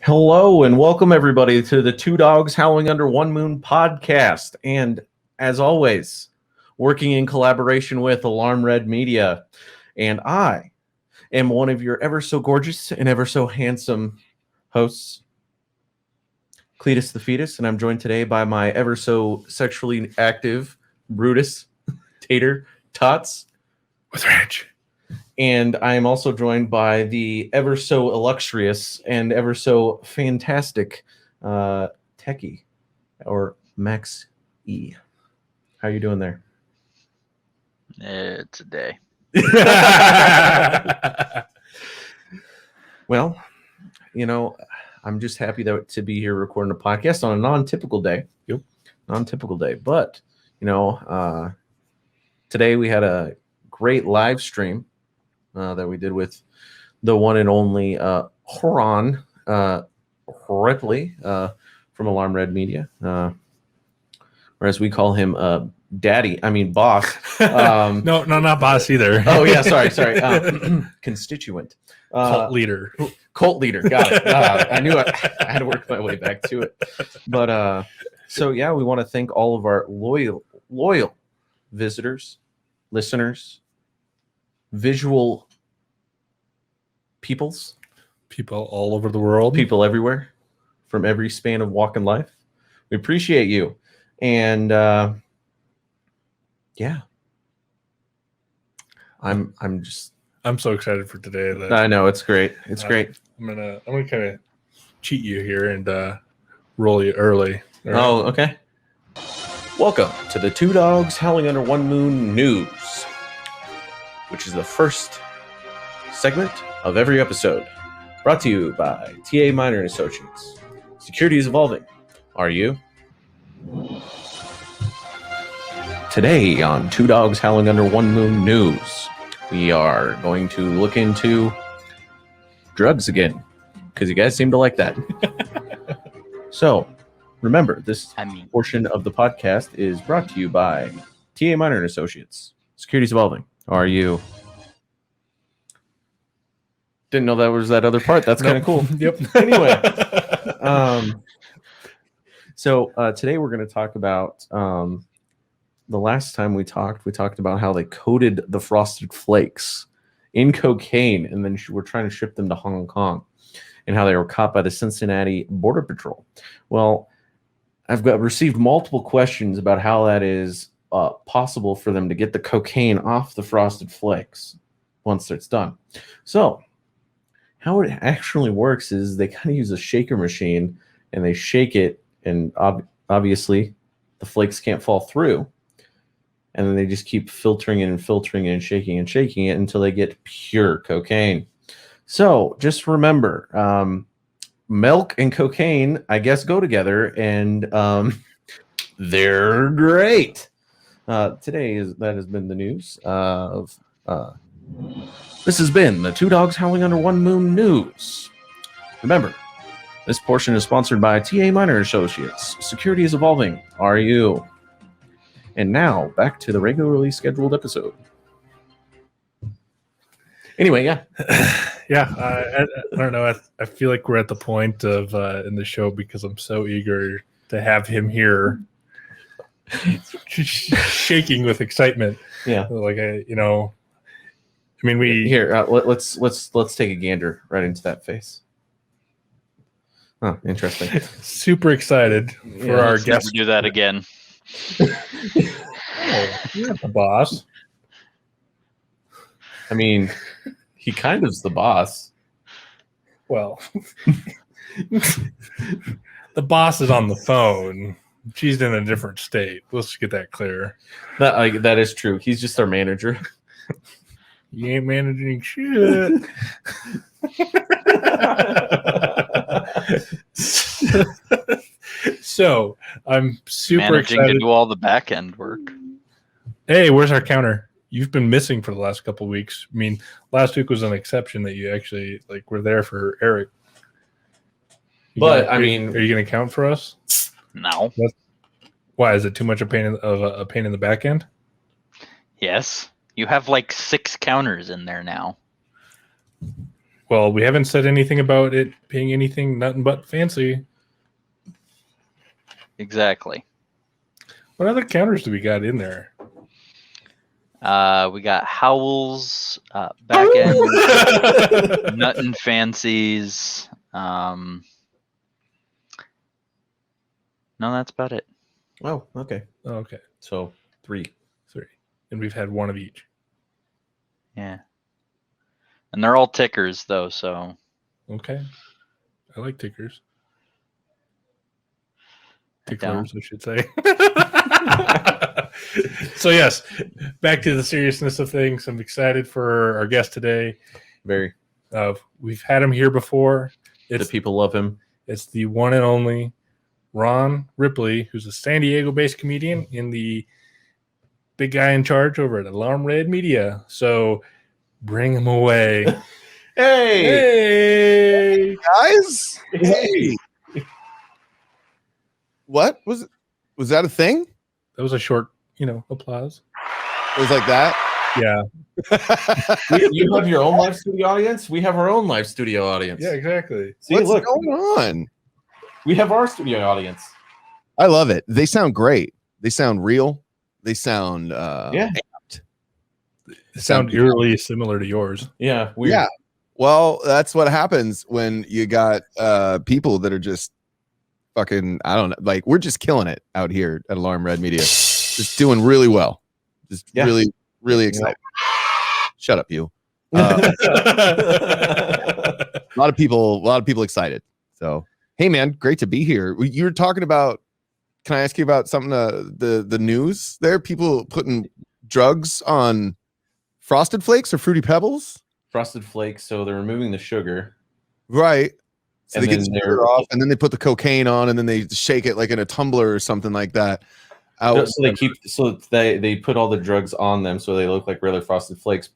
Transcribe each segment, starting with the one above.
Hello and welcome everybody to the Two Dogs Howling Under One Moon podcast. And as always, working in collaboration with Alarm Red Media. And I am one of your ever so gorgeous and ever so handsome hosts, Cletus the Fetus. And I'm joined today by my ever so sexually active Brutus, Tater, Tots. With Reg. And I am also joined by the ever so illustrious and ever so fantastic Techie, or Max E. How you doing there? It's a day. Well, I'm just happy to be here recording a podcast on a non-typical day. Yep. Non-typical day. But, today we had a great live stream that we did with the one and only Horan Ripley from Alarm Red Media, or as we call him, boss. No, not boss either. Oh yeah, sorry. Constituent, cult leader. Got it. I knew I had to work my way back to it. But so yeah, we want to thank all of our loyal visitors, listeners, visual people all over the world, people everywhere, from every span of walk in life. We appreciate you. And yeah, I'm so excited for today. I know it's great. It's great. I'm gonna kind of cheat you here and roll you early. Right? Oh, okay. Welcome to the Two Dogs Howling Under One Moon news, which is the first segment of every episode, brought to you by TA Minor & Associates. Security is evolving. Are you? Today on Two Dogs Howling Under One Moon news, we are going to look into drugs again, because you guys seem to like that. So, remember, this portion of the podcast is brought to you by TA Minor & Associates. Security is evolving. Are you? Didn't know that was that other part. That's kind of cool. Yep. Anyway, so today we're going to talk about the last time we talked about how they coated the Frosted Flakes in cocaine and then were trying to ship them to Hong Kong, and how they were caught by the Cincinnati Border Patrol. Well, I've received multiple questions about how that is possible for them to get the cocaine off the Frosted Flakes once it's done. So how it actually works is they kind of use a shaker machine and they shake it, and obviously the flakes can't fall through. And then they just keep filtering it and shaking it until they get pure cocaine. So just remember, milk and cocaine, I guess, go together, and they're great. Today that has been the news of. This has been the Two Dogs Howling Under One Moon news. Remember, this portion is sponsored by TA Minor Associates. Security is evolving. Are you? And now, back to the regularly scheduled episode. Anyway, yeah. Yeah, I don't know. I feel like we're at the point of in the show, because I'm so eager to have him here, shaking with excitement. Yeah, like we here. Let's take a gander right into that face. Oh, interesting. Super excited for our guest. Never do that again. Oh, you're not the boss. I mean, he kind of's the boss. Well, the boss is on the phone. She's in a different state. Let's get that clear. That is true. He's just our manager. You ain't managing shit. So I'm super managing excited to do all the back end work. Hey, where's our counter? You've been missing for the last couple of weeks. I mean, last week was an exception that you actually were there for Eric. Are you going to count for us? No. Why, is it too much a pain in the back end? Yes. You have 6 counters in there now. Well, we haven't said anything about it being anything nothing but fancy. Exactly. What other counters do we got in there? We got Howls, back end, Nuttin' Fancies. No, that's about it. Oh, okay. Oh, okay. So 3. And we've had one of each. Yeah. And they're all tickers, though, so. Okay. I like tickers. I don't. Ticklers, I should say. So, yes, back to the seriousness of things. I'm excited for our guest today. Very. We've had him here before. The people love him. It's the one and only Ron Ripley, who's a San Diego-based comedian in the big guy in charge over at Alarm Red Media. So bring him away. Hey, Guys, hey. What was that a thing? That was a short, applause. It was like that. Yeah. You have your own live studio audience. We have our own live studio audience. Yeah, exactly. See, What's look, going on? we have our studio audience. I love it. They sound great. They sound real. They sound amped. They sound eerily similar to yours. Yeah, weird. Yeah. Well, that's what happens when you got people that are just fucking, I don't know, like we're just killing it out here at Alarm Red Media. Just doing really well. Just really, really excited. Shut up, you. A lot of people excited. So, hey man, great to be here. You were talking about, can I ask you about something, the news there? People putting drugs on Frosted Flakes or Fruity Pebbles? Frosted Flakes, so they're removing the sugar. Right. So And they get then the sugar off, and then they put the cocaine on, and then they shake it like in a tumbler or something like that. So they put all the drugs on them, so they look like regular Frosted Flakes.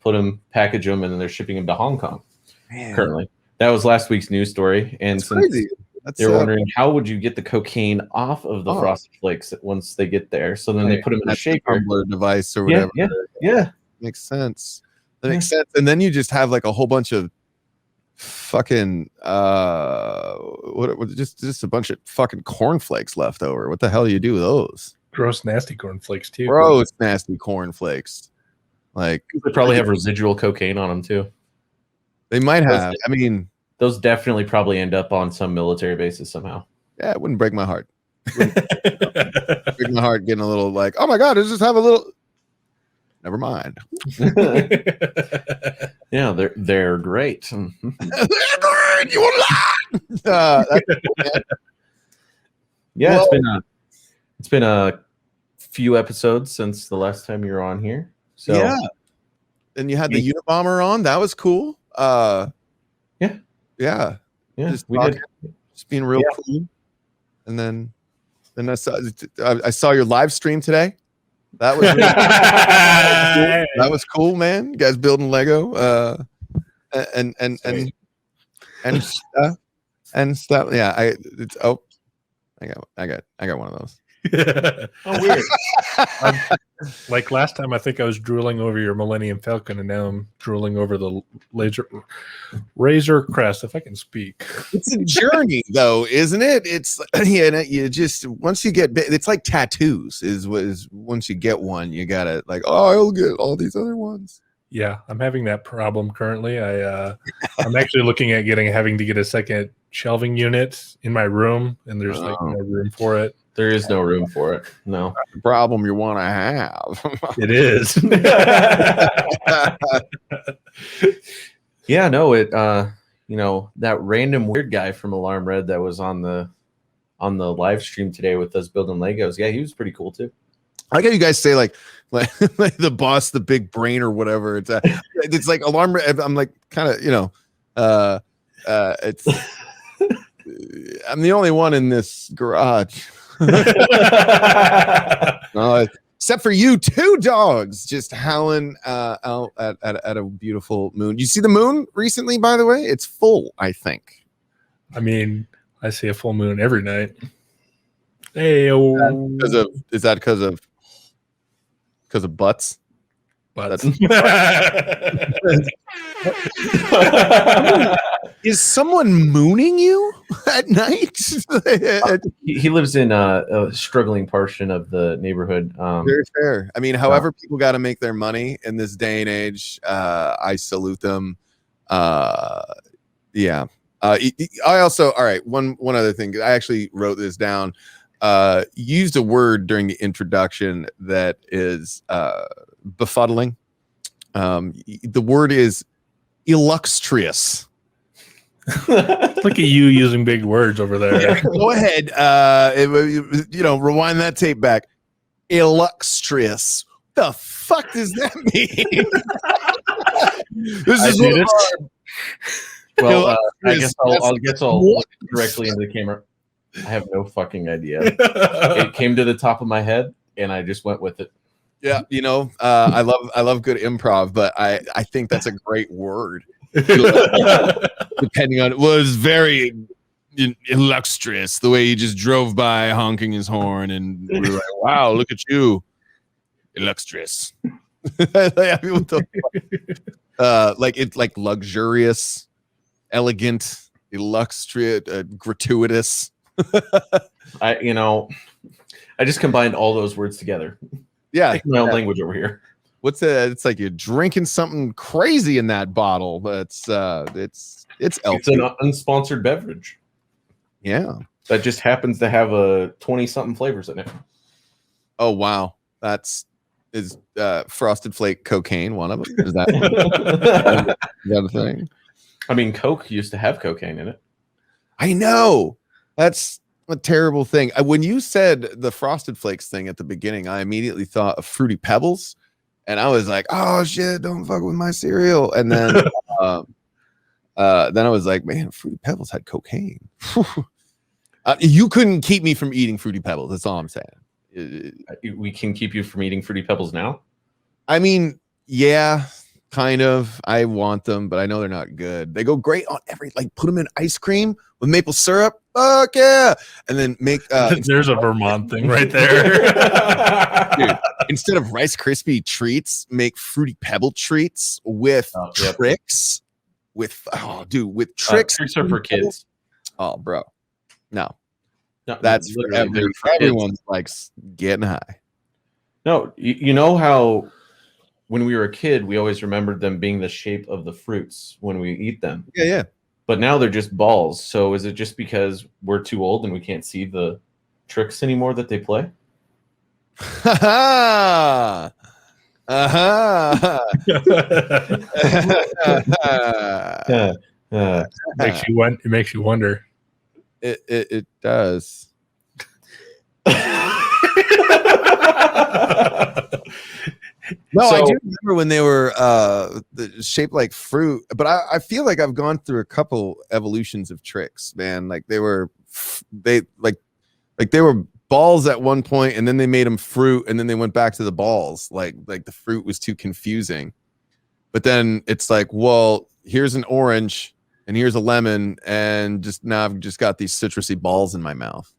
Package them, and then they're shipping them to Hong Kong. Man, Currently, that was last week's news story, and that's since crazy. That's they're wondering how would you get the cocaine off of the Oh. Frosted Flakes once they get there. So then they put them in a that's the shaker. tumbler device or Yeah, whatever. yeah. Makes sense. That makes sense. And then you just have like a whole bunch of fucking just a bunch of fucking cornflakes left over. What the hell do you do with those? Gross, nasty cornflakes, too. Gross, nasty cornflakes. Like They probably have residual cocaine on them too. they might have. I mean, Those definitely probably end up on some military bases somehow. yeah, it wouldn't break my heart. Break my heart getting a little like, oh my god, let's just have a little. Never mind. Yeah, they're great. You will lie. Yeah, Well- it's been a few episodes since the last time you were on here. So yeah. And you had the Unabomber on. That was cool. Yeah. yeah, Just we talking, did. just being real cool. And then I saw your live stream today. That was really that was cool, man. You guys building Lego, and stuff. Yeah, I got one of those. Oh, weird. Like last time, I think I was drooling over your Millennium Falcon, and now I'm drooling over the Razor Crest, if I can speak. It's a journey, though, isn't it? It's you just once you get it's like tattoos. Is once you get one, you gotta like, oh, I'll get all these other ones. Yeah, I'm having that problem currently. I'm actually looking at having to get a second shelving unit in my room, and there's like no room for it. There is no room for it. No. The problem you want to have. It is. Yeah, no, that random weird guy from Alarm Red that was on the live stream today with us building Legos. Yeah, he was pretty cool too. I like how you guys say like the boss, the big brain or whatever. It's like Alarm Red. I'm like kind of, it's I'm the only one in this garage. Except for you, 2 dogs just howling out at a beautiful moon. You see the moon recently, by the way? It's full, I think. I mean, I see a full moon every night. Hey, Is that because of butts? But Is someone mooning you at night? He lives in a struggling portion of the neighborhood. Very fair. I mean, however people got to make their money in this day and age, I salute them. Yeah. I also, all right, one other thing. I actually wrote this down. Used a word during the introduction that is befuddling. The word is illustrious. Look at you using big words over there. Yeah, go ahead. Rewind that tape back. Illustrious. The fuck does that mean? This is what well, I guess I'll look directly into the camera. I have no fucking idea. It came to the top of my head, and I just went with it. Yeah, I love good improv, but I think that's a great word. Depending on, it was very illustrious the way he just drove by honking his horn, and we were like, "Wow, look at you, illustrious!" Like it's like luxurious, elegant, illustrious, gratuitous. I just combined all those words together. Yeah, my own language over here. What's it? It's like you're drinking something crazy in that bottle, but it's It's an unsponsored beverage. Yeah, that just happens to have 20-something flavors in it. Oh wow, is Frosted Flake cocaine one of them? Is that a thing? I mean, Coke used to have cocaine in it. I know. That's a terrible thing. When you said the Frosted Flakes thing at the beginning, I immediately thought of Fruity Pebbles, and I was like, "Oh shit, don't fuck with my cereal." And then, then I was like, "Man, Fruity Pebbles had cocaine." You couldn't keep me from eating Fruity Pebbles. That's all I'm saying. We can keep you from eating Fruity Pebbles now? I mean, yeah, kind of. I want them, but I know they're not good. They go great on put them in ice cream with maple syrup. Fuck yeah. And then make there's a Vermont thing right there. Dude, instead of Rice Krispie treats, make Fruity Pebble treats with tricks. With tricks. Tricks are for kids. Oh, bro. No. No, that's for everyone likes getting high. No, you know how when we were a kid, we always remembered them being the shape of the fruits when we eat them. Yeah, yeah. But now they're just balls. So is it just because we're too old and we can't see the tricks anymore that they play? It makes you wonder. It does. No, I do remember when they were shaped like fruit, but I feel like I've gone through a couple evolutions of tricks, man. Like they were balls at one point, and then they made them fruit, and then they went back to the balls. Like the fruit was too confusing. But then it's like, well, here's an orange and here's a lemon, and now I've just got these citrusy balls in my mouth.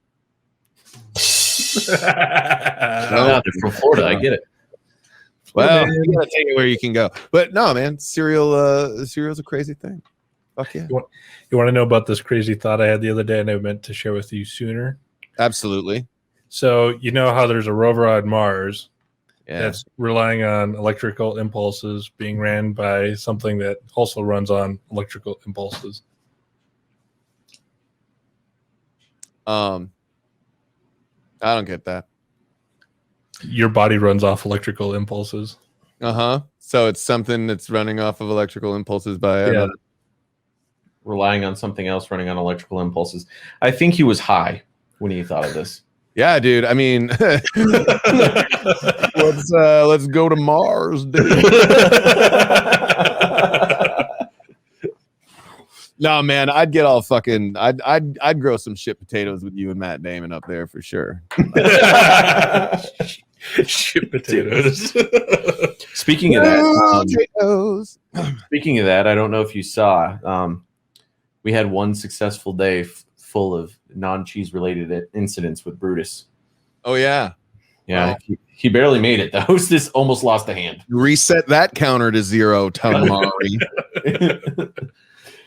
They're from Florida. I get it. Well, you gotta take it where you can go. But no, man, cereal's a crazy thing. Fuck yeah. You want to know about this crazy thought I had the other day, and I meant to share with you sooner? Absolutely. So you know how there's a rover on Mars that's relying on electrical impulses being ran by something that also runs on electrical impulses. I don't get that. Your body runs off electrical impulses. So it's something that's running off of electrical impulses by relying on something else running on electrical impulses. I think he was high when he thought of this. Yeah, dude. I mean, let's go to Mars, dude. No, man, I'd get all fucking. I'd grow some shit potatoes with you and Matt Damon up there for sure. Shit potatoes. Speaking of that, I don't know if you saw. We had one successful day full of non-cheese related incidents with Brutus. Oh yeah, Yeah, Well, he barely made it. The hostess almost lost a hand. reset that counter to 0, Tamari.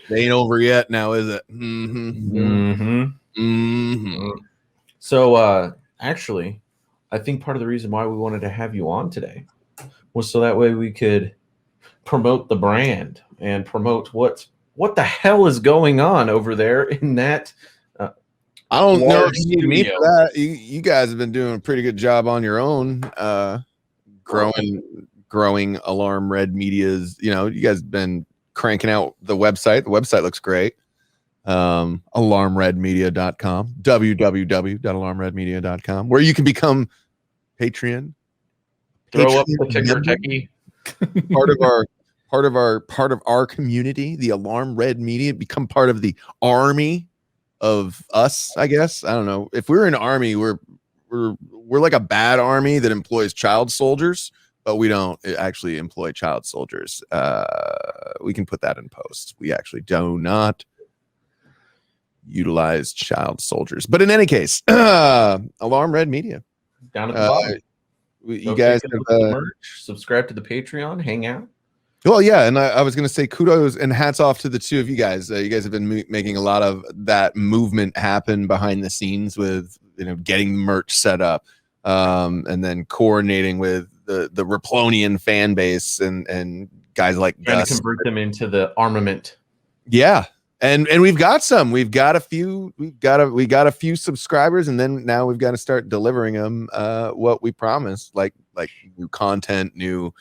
They ain't over yet now, is it? So, actually, I think part of the reason why we wanted to have you on today was so that way we could promote the brand and promote what the hell is going on over there in that. I don't know Large if you need me for studio. that. You guys have been doing a pretty good job on your own, growing Alarm Red Media's. You guys have been cranking out the website. The website looks great. Alarmredmedia.com, www.alarmredmedia.com, where you can become Patreon. Throw up the Patreon ticker member, techie. part of our community, the Alarm Red Media. Become part of the army of us, I guess. I don't know. If we're an army, we're like a bad army that employs child soldiers, but we don't actually employ child soldiers. We can put that in post. We actually do not utilize child soldiers. But in any case, Alarm Red Media. Down at the bottom. You guys have the merch, subscribe to the Patreon, hang out. Well, yeah, and I was going to say kudos and hats off to the two of you guys. You guys have been making a lot of that movement happen behind the scenes with getting merch set up, and then coordinating with the Riplonian fan base and guys like trying Gus. to convert them into the armament. Yeah, and we've got some. We've got a few. We got a few subscribers, and then now we've got to start delivering them what we promised, like new content, new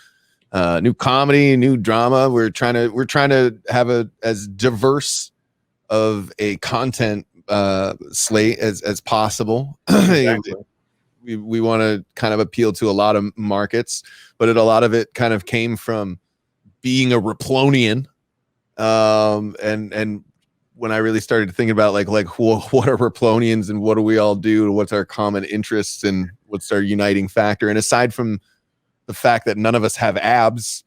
comedy, new drama. We're trying to have as diverse of a content slate as possible. Exactly. we want to kind of appeal to a lot of markets, but a lot of it kind of came from being a Riplonian. And when I really started thinking about like what are Riplonians and what do we all do? What's our common interests and what's our uniting factor? And aside from the fact that none of us have abs,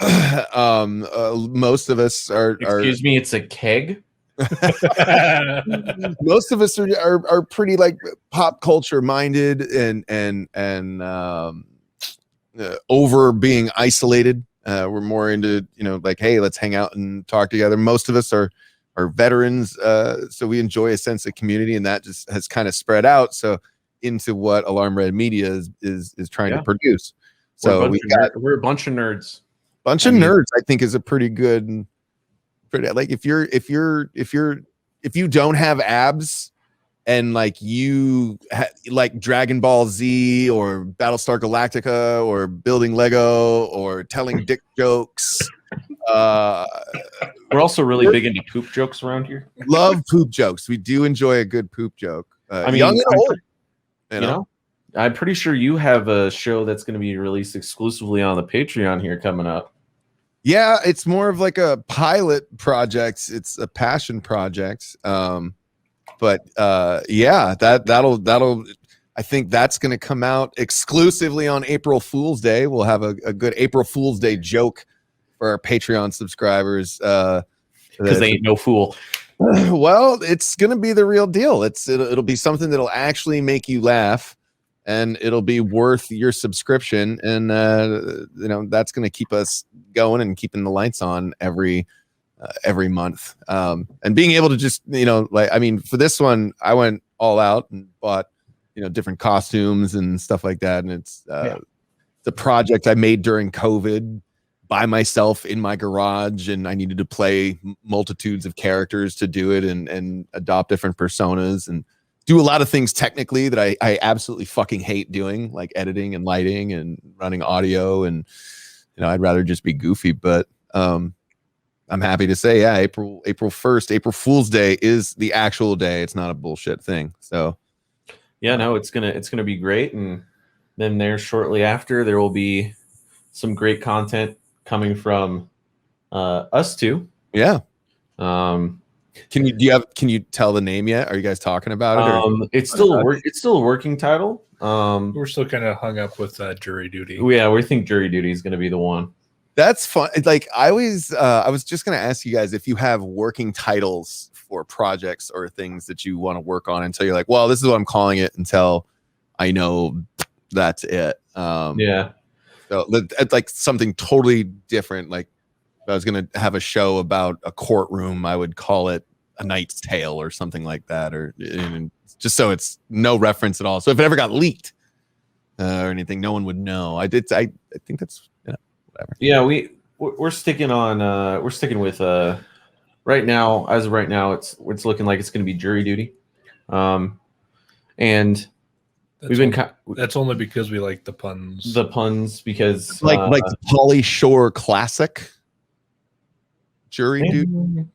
most of us are. Excuse me, it's a keg. Most of us are pretty like pop culture minded and over being isolated. We're more into like, hey, let's hang out and talk together. Most of us are veterans, so we enjoy a sense of community, and that just has kind of spread out so into what Alarm Red Media is trying to produce. So we're a bunch of nerds. Nerds, I think, is a pretty good. Like if you don't have abs and like you like Dragon Ball Z or Battlestar Galactica or building Lego or telling dick jokes. We're also really big into poop jokes around here. Love poop jokes. We do enjoy a good poop joke. I mean, young and old. You know? I'm pretty sure you have a show that's going to be released exclusively on the Patreon here coming up. Yeah, it's more of like a pilot project. It's a passion project. But yeah, that'll I think that's going to come out exclusively on April Fool's Day. We'll have a good April Fool's Day joke for our Patreon subscribers. Because they ain't no fool. Well, it's going to be the real deal. It'll be something that'll actually make you laugh, and it'll be worth your subscription. And that's going to keep us going and keeping the lights on every month. And being able to just for this one, I went all out and bought different costumes and stuff like that. And it's the project I made during COVID by myself in my garage, and I needed to play multitudes of characters to do it and adopt different personas and do a lot of things technically that I absolutely fucking hate doing, like editing and lighting and running audio. And I'd rather just be goofy, but I'm happy to say, yeah, April 1st, April Fool's Day is the actual day. It's not a bullshit thing. So yeah, no, it's gonna be great. And then there shortly after, there will be some great content coming from us two. Yeah. Can you tell the name yet? Are you guys talking about it? It's still a working title. We're still kind of hung up with Jury Duty. Yeah, we think Jury Duty is going to be the one. That's fun. Like I was just going to ask you guys if you have working titles for projects or things that you want to work on until you're like, well, this is what I'm calling it until I know That's it. Yeah. So it's like something totally different. Like if I was going to have a show about a courtroom, I would call it A Knight's Tale or something like that, or and just so it's no reference at all. So if it ever got leaked or anything, no one would know. I think that's whatever. Yeah, we're sticking on. We're sticking with. Right now, as of right now, it's looking like it's going to be Jury Duty, and we've been that's only because we like the puns. The puns because like the Pauly Shore classic Jury Duty.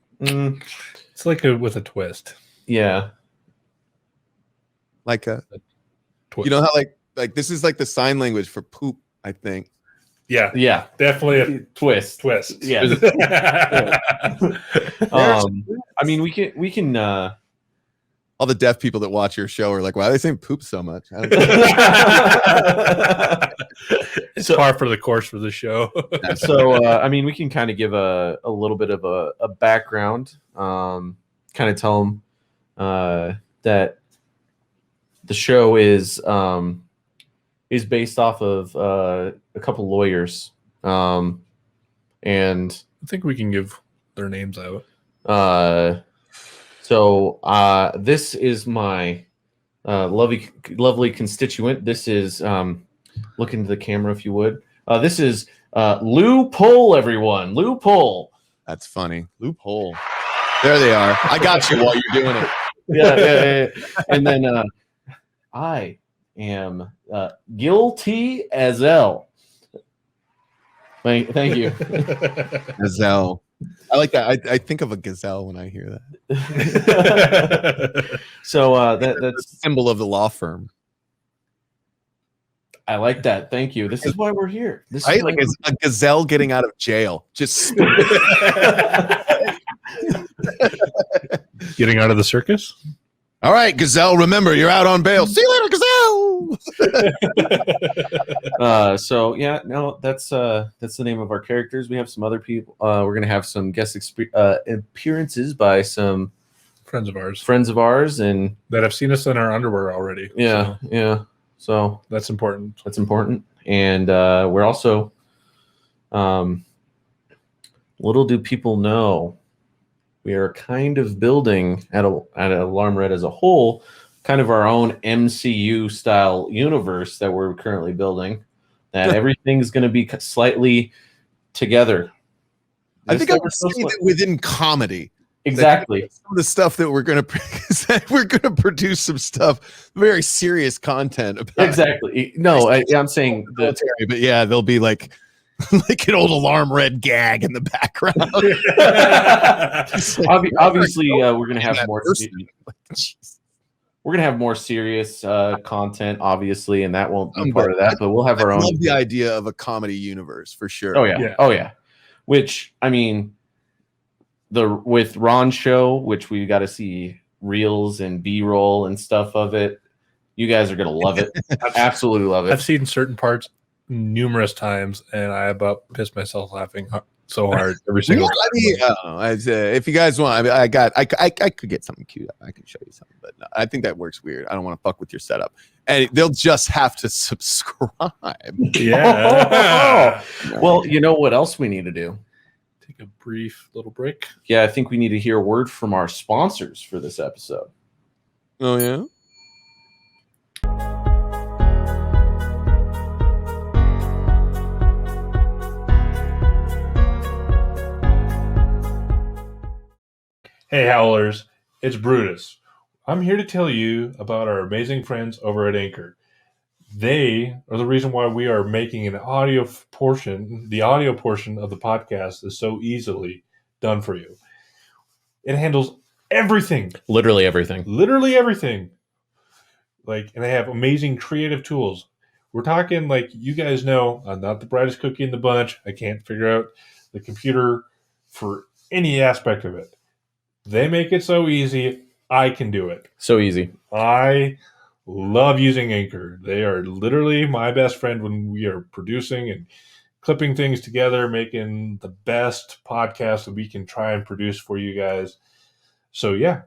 It's like with a twist. Yeah, like a twist. You know how like this is like the sign language for poop, I think. Yeah, definitely a twist. Yeah. I mean, we can. All the deaf people that watch your show are like, "Why are they saying poop so much?" It's par for the course for the show. So, I mean, we can kind of give a little bit of a background. Kind of tell them that the show is based off of a couple lawyers, and I think we can give their names out. So this is my lovely constituent. This is look into the camera if you would. This is Loophole, everyone. Loophole. That's funny. Loophole. There they are. I got you while you're doing it. Yeah. And then I am guilty as hell. Thank you. Gazelle. I like that. I think of a gazelle when I hear that. So that's a symbol of the law firm. I like that. Thank you. This is why we're here. This right? is Like a gazelle getting out of jail. Just getting out of the circus. All right, Gazelle, remember you're out on bail. See you later, Gazelle. So yeah, no, that's the name of our characters. We have some other people. We're gonna have some guest appearances by some friends of ours, and that have seen us in our underwear already. Yeah, so. Yeah. So that's important. And we're also, little do people know, we are kind of building at Alarm Red as a whole, kind of our own MCU style universe that we're currently building. That everything's going to be slightly together. I think I would say that within comedy. Exactly. Some of the stuff that we're gonna produce some stuff, very serious content about. Exactly. No, I'm saying military, but yeah, there'll be like an old Alarm Red gag in the background. Obviously, we're gonna have more. We're gonna have more serious content, obviously, and that won't be part of that. But we'll have our own. I love the idea of a comedy universe for sure. Oh yeah. Oh yeah. Which I mean. With Ron's show, which we got to see reels and B-roll and stuff of it, you guys are gonna love it. Absolutely love it. I've seen certain parts numerous times, and I about pissed myself laughing so hard every single time. If you guys want, I could get something queued up. I can show you something, but no, I think that works weird. I don't want to fuck with your setup, and they'll just have to subscribe. Yeah. Well, you know what else we need to do? Take a brief little break. Yeah, I think we need to hear a word from our sponsors for this episode. Oh, yeah? Hey, Howlers, it's Brutus. I'm here to tell you about our amazing friends over at Anchor. They are the reason why we are making an audio portion. The audio portion of the podcast is so easily done for you. It handles everything. Literally everything. And they have amazing creative tools. We're talking like, you guys know, I'm not the brightest cookie in the bunch. I can't figure out the computer for any aspect of it. They make it so easy. I can do it. So easy. I love using Anchor. They are literally my best friend when we are producing and clipping things together, making the best podcast that we can try and produce for you guys. So yeah,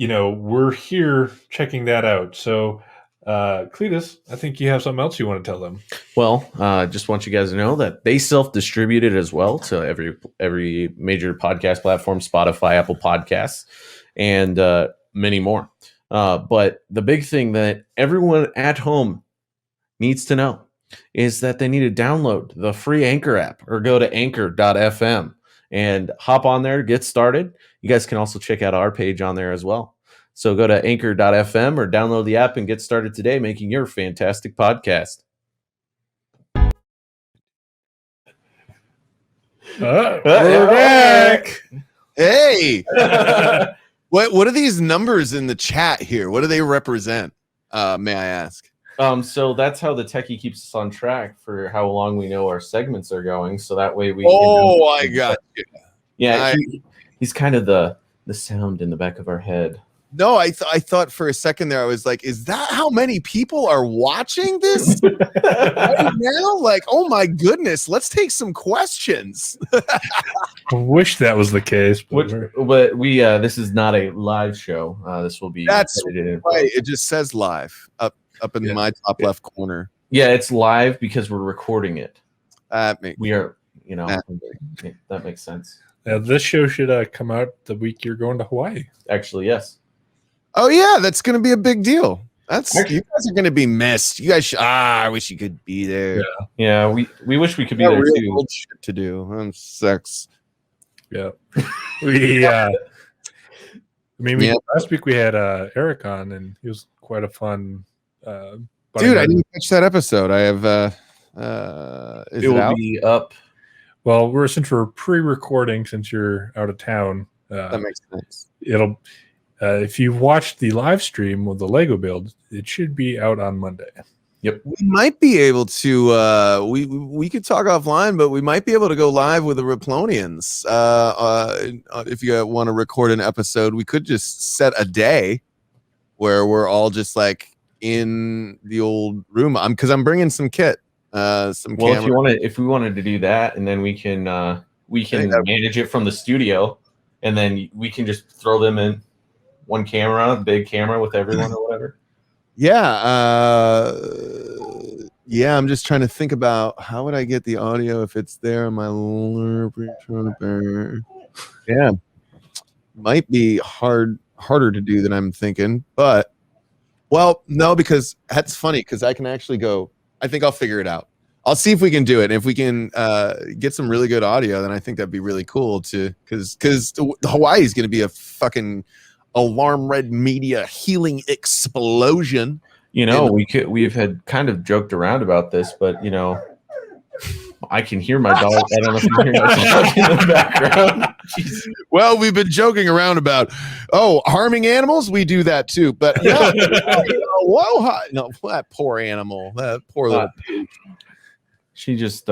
we're here checking that out. So Cletus, I think you have something else you want to tell them. Well, just want you guys to know that they self-distribute it as well to every major podcast platform, Spotify, Apple Podcasts, and many more. But the big thing that everyone at home needs to know is that they need to download the free Anchor app or go to anchor.fm and hop on there, get started. You guys can also check out our page on there as well. So go to anchor.fm or download the app and get started today making your fantastic podcast. We're back. Hey, what are these numbers in the chat here? What do they represent? May I ask? So that's how the techie keeps us on track for how long we know our segments are going. So that way we I got you. Yeah, he's kind of the sound in the back of our head. No, I thought for a second there, I was like, is that how many people are watching this right now? Like, oh my goodness, let's take some questions. I wish that was the case. But we this is not a live show. This will be That's edited. right. It just says live up in my top left corner. Yeah, it's live because we're recording it. We are, that makes sense. Now, this show should come out the week you're going to Hawaii. Actually, yes. Oh yeah, that's going to be a big deal. You guys are going to be missed. You guys, I wish you could be there. Yeah, we wish we could be there too. Old shit to do. I'm sex. Yeah, last week we had Eric on, and he was quite a fun. Dude, I didn't catch that episode. I have. It will be up. Well, since we're pre-recording, since you're out of town, that makes sense. It'll. If you watched the live stream with the Lego build, it should be out on Monday. Yep. We might be able to. We could talk offline, but we might be able to go live with the Riplonians. If you want to record an episode, we could just set a day where we're all just like in the old room. Because I'm bringing some kit. If we wanted to do that, and then we can manage it from the studio, and then we can just throw them in one camera, big camera with everyone or whatever. Yeah. I'm just trying to think about how would I get the audio if it's there on my yeah. Might be harder to do than I'm thinking, but no, because that's funny because I can actually go. I think I'll figure it out. I'll see if we can do it. And if we can get some really good audio, then I think that'd be really cool too. Because Hawaii is going to be a fucking Alarm Red Media healing explosion. We've had kind of joked around about this, but I can hear my dog. I don't know if you can hear my dog in the background. Jeez. Well, we've been joking around about harming animals. We do that too, but yeah. No, that poor animal, that poor little pig. She just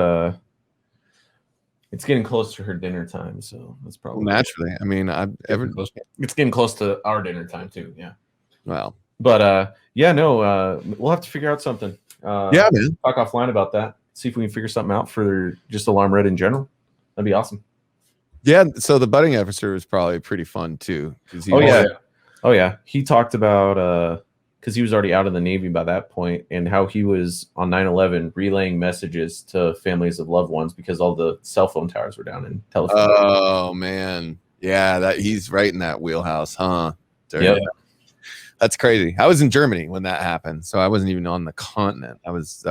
it's getting close to her dinner time, so that's probably naturally. I mean, it's getting close to our dinner time too. Yeah. Well, but we'll have to figure out something. Yeah, man. Talk offline about that. See if we can figure something out for just Alarm Red in general. That'd be awesome. Yeah. So the budding episode was probably pretty fun too. Oh yeah. He talked about because he was already out of the Navy by that point, and how he was on 9/11 relaying messages to families of loved ones because all the cell phone towers were down in telephone. Oh man, yeah, that he's right in that wheelhouse, huh? Yeah, that's crazy. I was in Germany when that happened, so I wasn't even on the continent. I was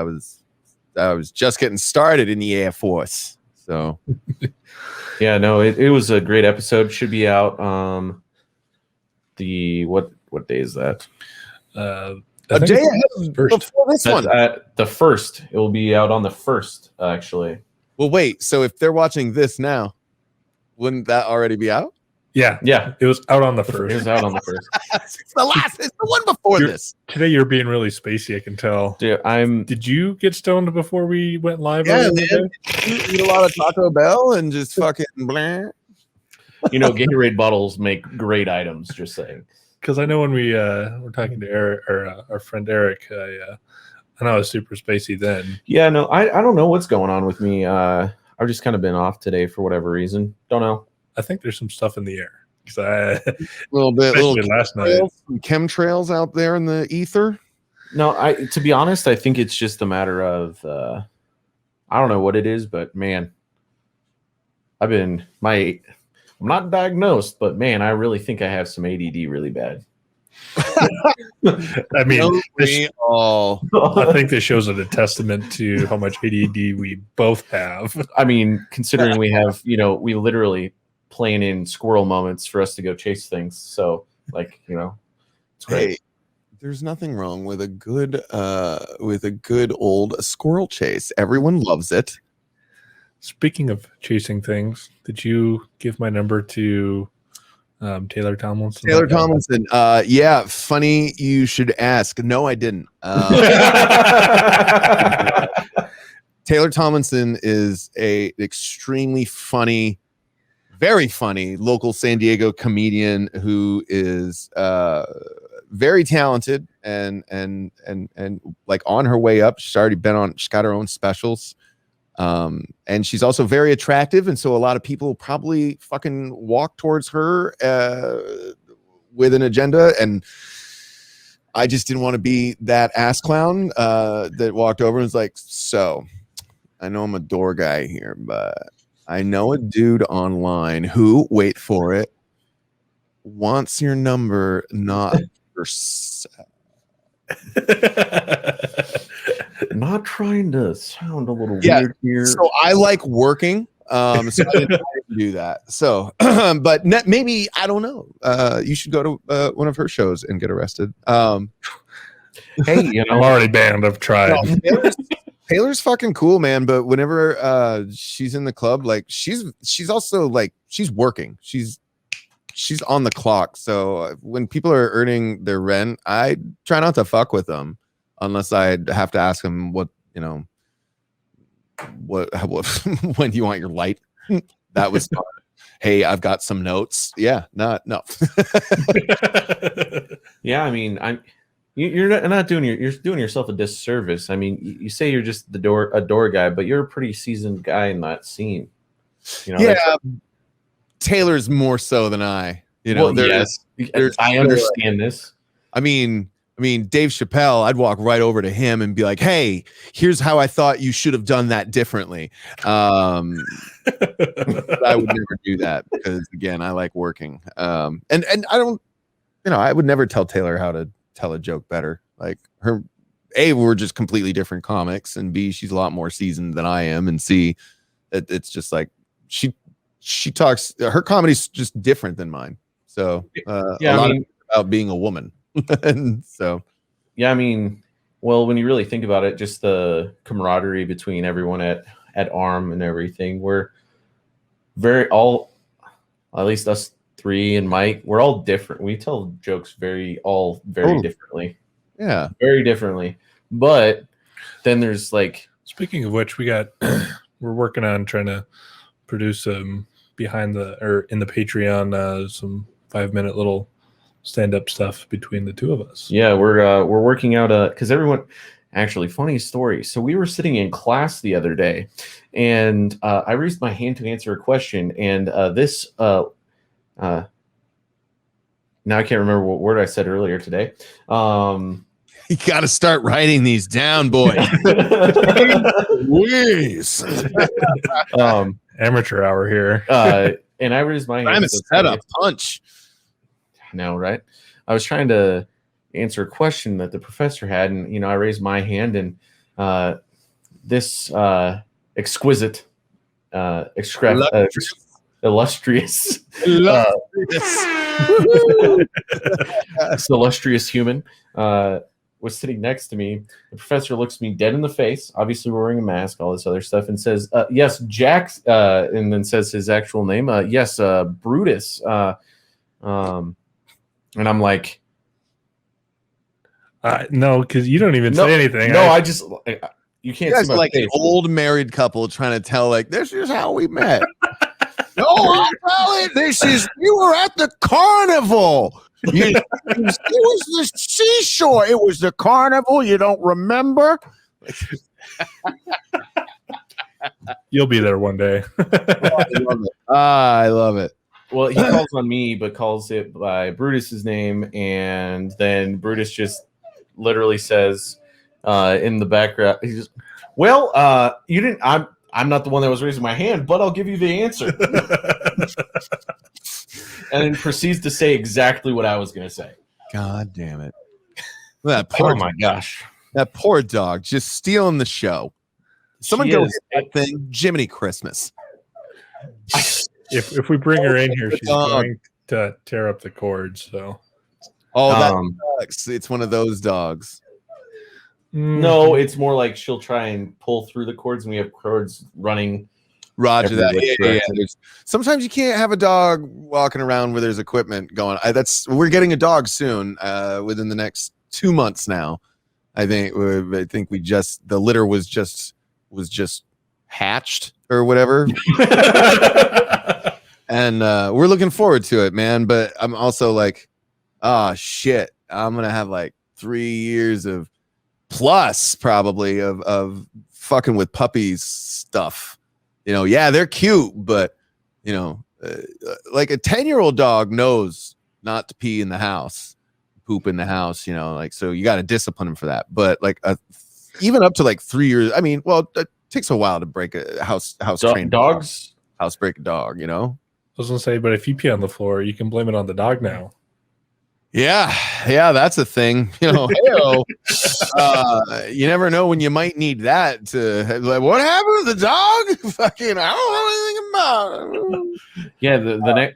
just getting started in the Air Force. So, yeah, no, it was a great episode. Should be out. What day is that? A day ahead before this one. The first. It will be out on the 1st, actually. Well, wait. So if they're watching this now, wouldn't that already be out? Yeah. It was out on the 1st. It was out on the 1st. It's the one before this. Today you're being really spacey, I can tell. Dude, Did you get stoned before we went live? Yeah, man. You eat a lot of Taco Bell and just fucking blah. Gatorade bottles make great items, just saying. Because I know when we were talking to Eric, or our friend Eric, I know I was super spacey then. Yeah, no, I don't know what's going on with me. I've just kind of been off today for whatever reason. Don't know. I think there's some stuff in the air. Last night, some chemtrails out there in the ether. No, to be honest, I think it's just a matter of I don't know what it is, but man, I'm not diagnosed, but man, I really think I have some ADD really bad. I mean, Don't we all? I think this shows it a testament to how much ADD we both have. I mean, considering we have, we literally plan in squirrel moments for us to go chase things. So, like, it's great. Hey, there's nothing wrong with a good old squirrel chase. Everyone loves it. Speaking of chasing things, did you give my number to Taylor Tomlinson? Taylor Tomlinson. Yeah, funny you should ask. No, I didn't. Taylor Tomlinson is a extremely funny, very funny local San Diego comedian who is very talented and like on her way up. She's got her own specials. And she's also very attractive, and so a lot of people probably fucking walk towards her with an agenda, and I just didn't want to be that ass clown that walked over and was like, so I know I'm a door guy here, but I know a dude online who, wait for it, wants your number, not for sex. Not trying to sound a little weird here. So I like working. So I didn't do that. So, but maybe, I don't know. You should go to one of her shows and get arrested. Hey, I'm already banned. I've tried. No, Taylor's fucking cool, man. But whenever she's in the club, like she's also like she's working. She's on the clock. So when people are earning their rent, I try not to fuck with them. Unless I have to ask him what when do you want your light? That was fun. Hey, I've got some notes. Yeah, no. Yeah, I mean, you're not doing you're doing yourself a disservice. I mean, you say you're just a door guy, but you're a pretty seasoned guy in that scene. Yeah, Taylor's more so than I. Yes, I understand this. I mean, Dave Chappelle, I'd walk right over to him and be like, hey, here's how I thought you should have done that differently. I would never do that because, again, I like working. And I don't, I would never tell Taylor how to tell a joke better. Like we're just completely different comics, and B, she's a lot more seasoned than I am, and C, it's just like she talks, her comedy's just different than mine. So a lot of about being a woman. And so, yeah, I mean, well, when you really think about it, just the camaraderie between everyone at ARM and everything, we're at least us three and Mike, we're all different. We tell jokes very differently. Yeah, very differently. But then there's like, speaking of which, we're working on trying to produce in the Patreon some 5-minute little stand-up stuff between the two of us. Yeah, we're working out because everyone, actually, funny story. So we were sitting in class the other day, and I raised my hand to answer a question, and this now I can't remember what word I said earlier today. You got to start writing these down, boy. Amateur hour here. And I raised my hand. I'm a setup punch. No, right? I was trying to answer a question that the professor had, and I raised my hand, and this illustrious this illustrious human was sitting next to me. The professor looks me dead in the face, obviously wearing a mask, all this other stuff, and says, yes, Jack, and then says his actual name, yes, Brutus. And I'm like, no, because you don't even say anything. No, you can't see my like face. An old married couple trying to tell, like, this is how we met. No, I'll tell it. You were at the carnival. It was the seashore. It was the carnival. You don't remember? You'll be there one day. I love it. Well, he calls on me, but calls it by Brutus's name, and then Brutus just literally says in the background, he's just, well, you didn't. I'm not the one that was raising my hand, but I'll give you the answer. And then proceeds to say exactly what I was going to say. God damn it! That poor, Oh my gosh, that poor dog just stealing the show. Someone She go is. get that thing, Jiminy Christmas. If we bring her in here, she's dog. going to tear up the cords. So Oh, that Um, sucks. It's one of those dogs. no, it's more like she'll try and pull through the cords, and we have cords running. Roger Every that. which Yeah. direction. Sometimes you can't have a dog walking around where there's equipment going. We're getting a dog soon. Within the next 2 months now. I think we just the litter was just hatched or whatever. And we're looking forward to it, man. But I'm also like, oh shit, I'm gonna have like 3 years of plus probably of fucking with puppies stuff. Yeah, they're cute, but like a 10-year-old dog knows not to pee in the house, poop in the house. Like, so you got to discipline them for that. But like even up to like 3 years, I mean, well, it takes a while to break a house trained Dogs. house break a dog. I was gonna say, but if you pee on the floor, you can blame it on the dog now. Yeah, that's a thing. Heyo. You never know when you might need that to like, what happened to the dog? Fucking, I don't know anything about it. Yeah,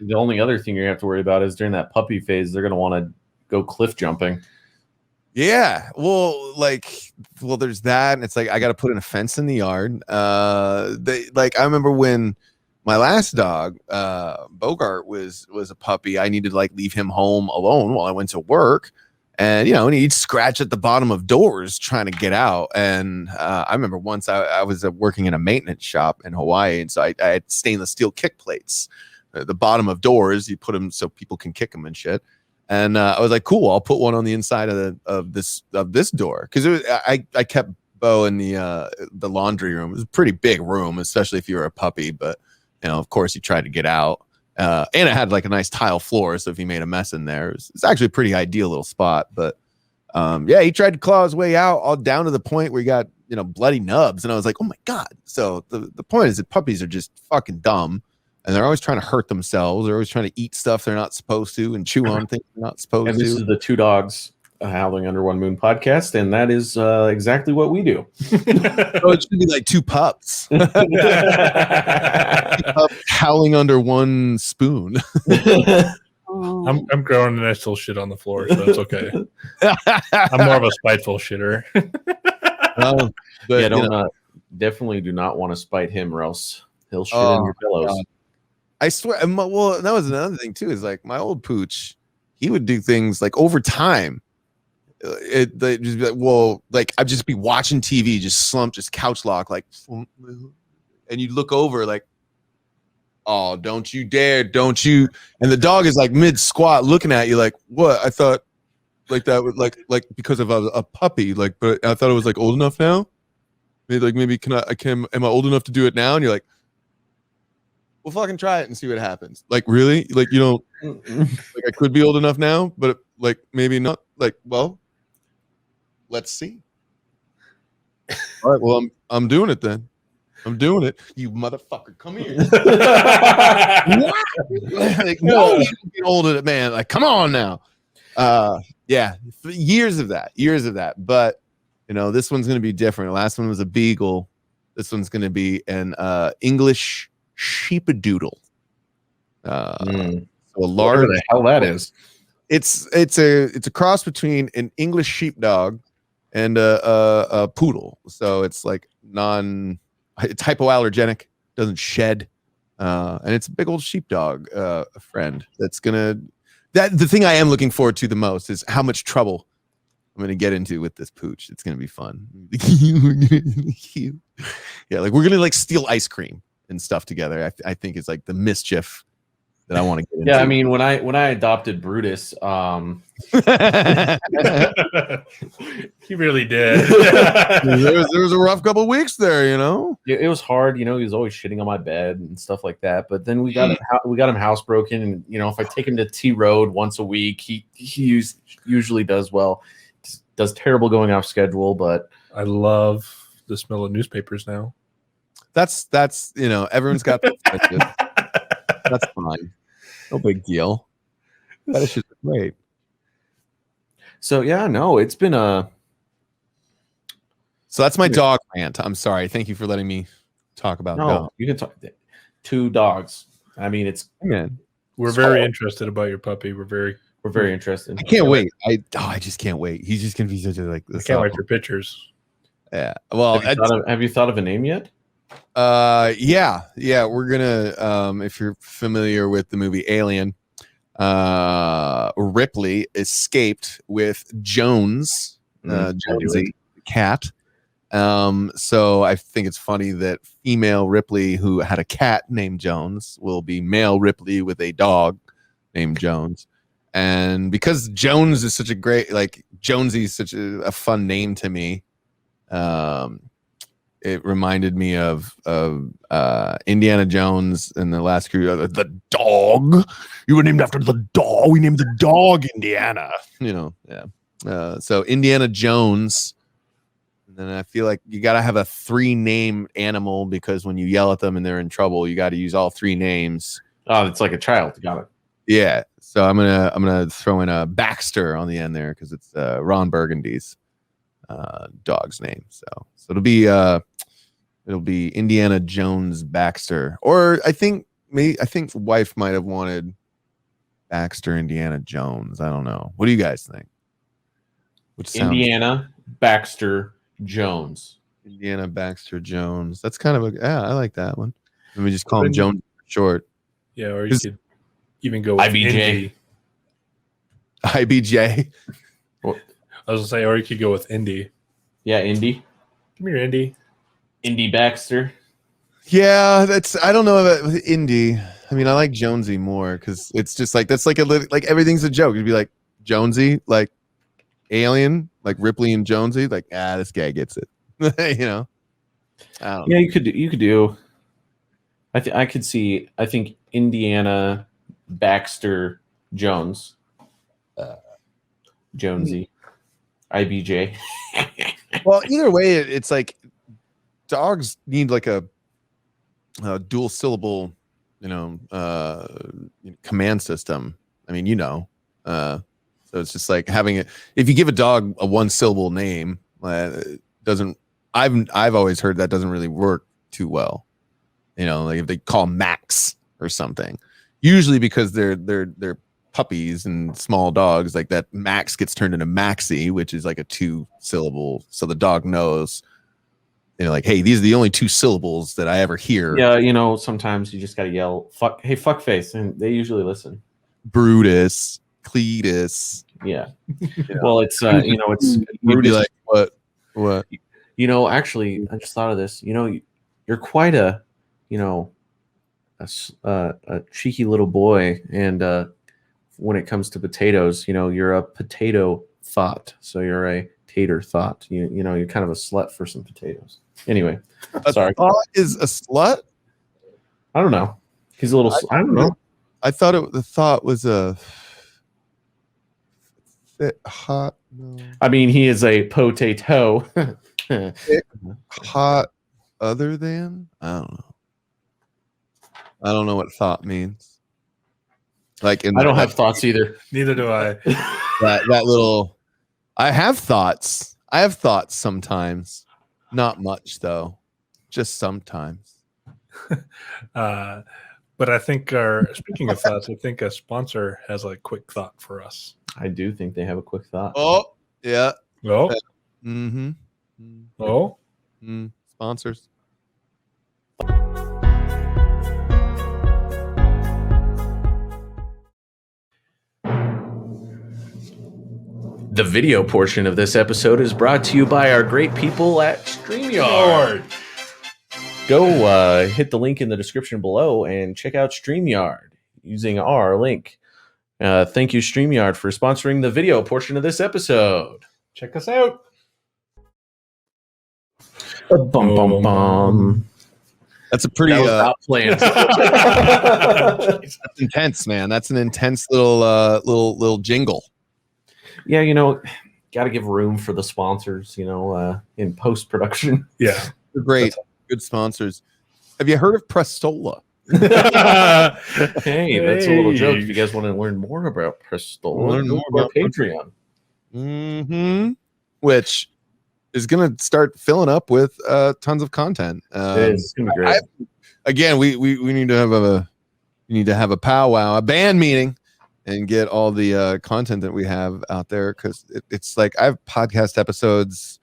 the only other thing you have to worry about is during that puppy phase, they're going to want to go cliff jumping. Yeah, there's that, and it's like I got to put in a fence in the yard. I remember when my last dog, Bogart, was a puppy. I needed to like leave him home alone while I went to work, and he'd scratch at the bottom of doors trying to get out. And I remember once I was working in a maintenance shop in Hawaii, and so I had stainless steel kick plates, the bottom of doors. You put them so people can kick them and shit. And I was like, cool, I'll put one on the inside of this door, because I kept Bo in the laundry room. It was a pretty big room, especially if you were a puppy, but. Of course, he tried to get out, and it had like a nice tile floor. So if he made a mess in there, it's actually a pretty ideal little spot. But he tried to claw his way out, all down to the point where he got bloody nubs, and I was like, oh my god. So the point is that puppies are just fucking dumb, and they're always trying to hurt themselves. They're always trying to eat stuff they're not supposed to and chew on things they're not supposed And to. this is the Two Dogs Howling Under One Moon podcast, and that is exactly what we do. So it should be like two pups. Two pups howling under one spoon. I'm growing and I still shit on the floor, so it's okay. I'm more of a spiteful shitter. But, definitely do not want to spite him, or else he'll shit in your pillows. God. I swear. Well, that was another thing too. Is like my old pooch, he would do things like over time. Just be like, well, like I'd just be watching TV, just slumped, just couch lock, like, and you look over, like, oh, don't you dare, don't you? And the dog is like mid squat, looking at you, like, what? I thought, like that would like because of a puppy, like, but I thought it was like old enough now. Maybe am I old enough to do it now? And you're like, well, fucking try it and see what happens. Like, really? Like, you don't like I could be old enough now, but like maybe not. Like, well, let's see. All right, well, I'm doing it then. I'm doing it. You motherfucker, come here. Like, no, you don't get old at it, man. Like, come on now. Yeah, years of that. But this one's gonna be different. The last one was a beagle. This one's gonna be an English sheepadoodle. So a large. Whatever the hell that is. It's a cross between an English sheepdog and a poodle. So it's like it's hypoallergenic, doesn't shed, and it's a big old sheepdog friend that's gonna. The thing I am looking forward to the most is how much trouble I'm gonna get into with this pooch. It's gonna be fun. Yeah, like we're gonna like steal ice cream and stuff together. I think it's like the mischief that I want to get into. Yeah, I mean, when I adopted Brutus, He really did. there was a rough couple weeks there, it was hard. He was always shitting on my bed and stuff like that. But then we got him housebroken, and if I take him to T Road once a week, he usually does well. Just does terrible going off schedule, but I love the smell of newspapers now. That's everyone's got prejudice. That's fine. No big deal. That is just great. so yeah, no, it's been a. So that's my dog rant. I'm sorry. Thank you for letting me talk about No, dogs. you can talk. 2 dogs. I mean, it's Man, We're very interested about your puppy. We're very interested. I can't wait. I just can't wait. He's just gonna be such a I can't wait for pictures. Yeah. Well, Have you thought of a name yet? yeah. We're gonna if you're familiar with the movie Alien, Ripley escaped with Jones, Jonesy, the cat. So I think it's funny that female Ripley, who had a cat named Jones, will be male Ripley with a dog named Jones. And because Jones is such a great, like Jonesy is such a fun name to me, it reminded me of Indiana Jones and the Last Crusade. The dog, you were named after the dog. We named the dog Indiana. Yeah. So Indiana Jones. And then I feel like you got to have a 3-name animal because when you yell at them and they're in trouble, you got to use all 3 names. Oh, it's like a child. Got it. Yeah. So I'm gonna throw in a Baxter on the end there because it's Ron Burgundy's dog's name. So it'll be Indiana Jones Baxter, or I think wife might have wanted Baxter Indiana Jones. I don't know. What do you guys think? Indiana Baxter Jones. Indiana Baxter Jones. That's kind of I like that one. Let me just call him Jones for short. Yeah, or you could even go with IBJ. Indy. IBJ. I was gonna say, or you could go with Indy. Yeah, Indy. Come here, Indy. Indy Baxter. Yeah, I don't know about Indy. I mean, I like Jonesy more because it's just like that's like like everything's a joke. It'd be like Jonesy, like Alien, like Ripley and Jonesy, like this guy gets it. I don't know. Yeah, you could do. I could see. I think Indiana Baxter Jones, Jonesy, IBJ. Well, either way, it's like dogs need like a dual syllable, command system. I mean, so it's just like having it. If you give a dog a 1-syllable name, doesn't. I've always heard that doesn't really work too well. Like if they call Max or something, usually because they're puppies and small dogs, like that Max gets turned into Maxie, which is like a 2-syllable. So the dog knows, like, hey, these are the only 2 syllables that I ever hear. Yeah, sometimes you just gotta yell "fuck," hey, fuck face, and they usually listen. Brutus, Cletus. Yeah. Well, it's it's you'd be like, what? Actually, I just thought of this. You're quite a cheeky little boy, and when it comes to potatoes, you're a potato thought. So you're a tater thought. You're kind of a slut for some potatoes. Anyway, sorry. Thought is a slut? I don't know. He's a little. I don't know. I thought the thought was a hot. No. I mean, he is a potato. Hot other than? I don't know what thought means. Like I don't have thoughts either. Neither do I. that little. I have thoughts. Sometimes. Not much though. Just sometimes. But I think speaking of thoughts, I think a sponsor has a quick thought for us. I do think they have a quick thought. Oh, yeah. Oh. Mm-hmm. Oh. Sponsors. The video portion of this episode is brought to you by our great people at StreamYard. Go hit the link in the description below and check out StreamYard using our link. Thank you, StreamYard, for sponsoring the video portion of this episode. Check us out. Bum, bum, bum. That's a pretty planned. That's intense, man. That's an intense little jingle. Yeah, got to give room for the sponsors, in post production. Yeah. They're great, good sponsors. Have you heard of Prestola? Hey, that's a little joke. If you guys want to learn more about Prestola, Learn go more to our about Patreon. Which is going to start filling up with tons of content. It's gonna be great. Again, we need to have a powwow, a band meeting, and get all the content that we have out there, because it's like I have podcast episodes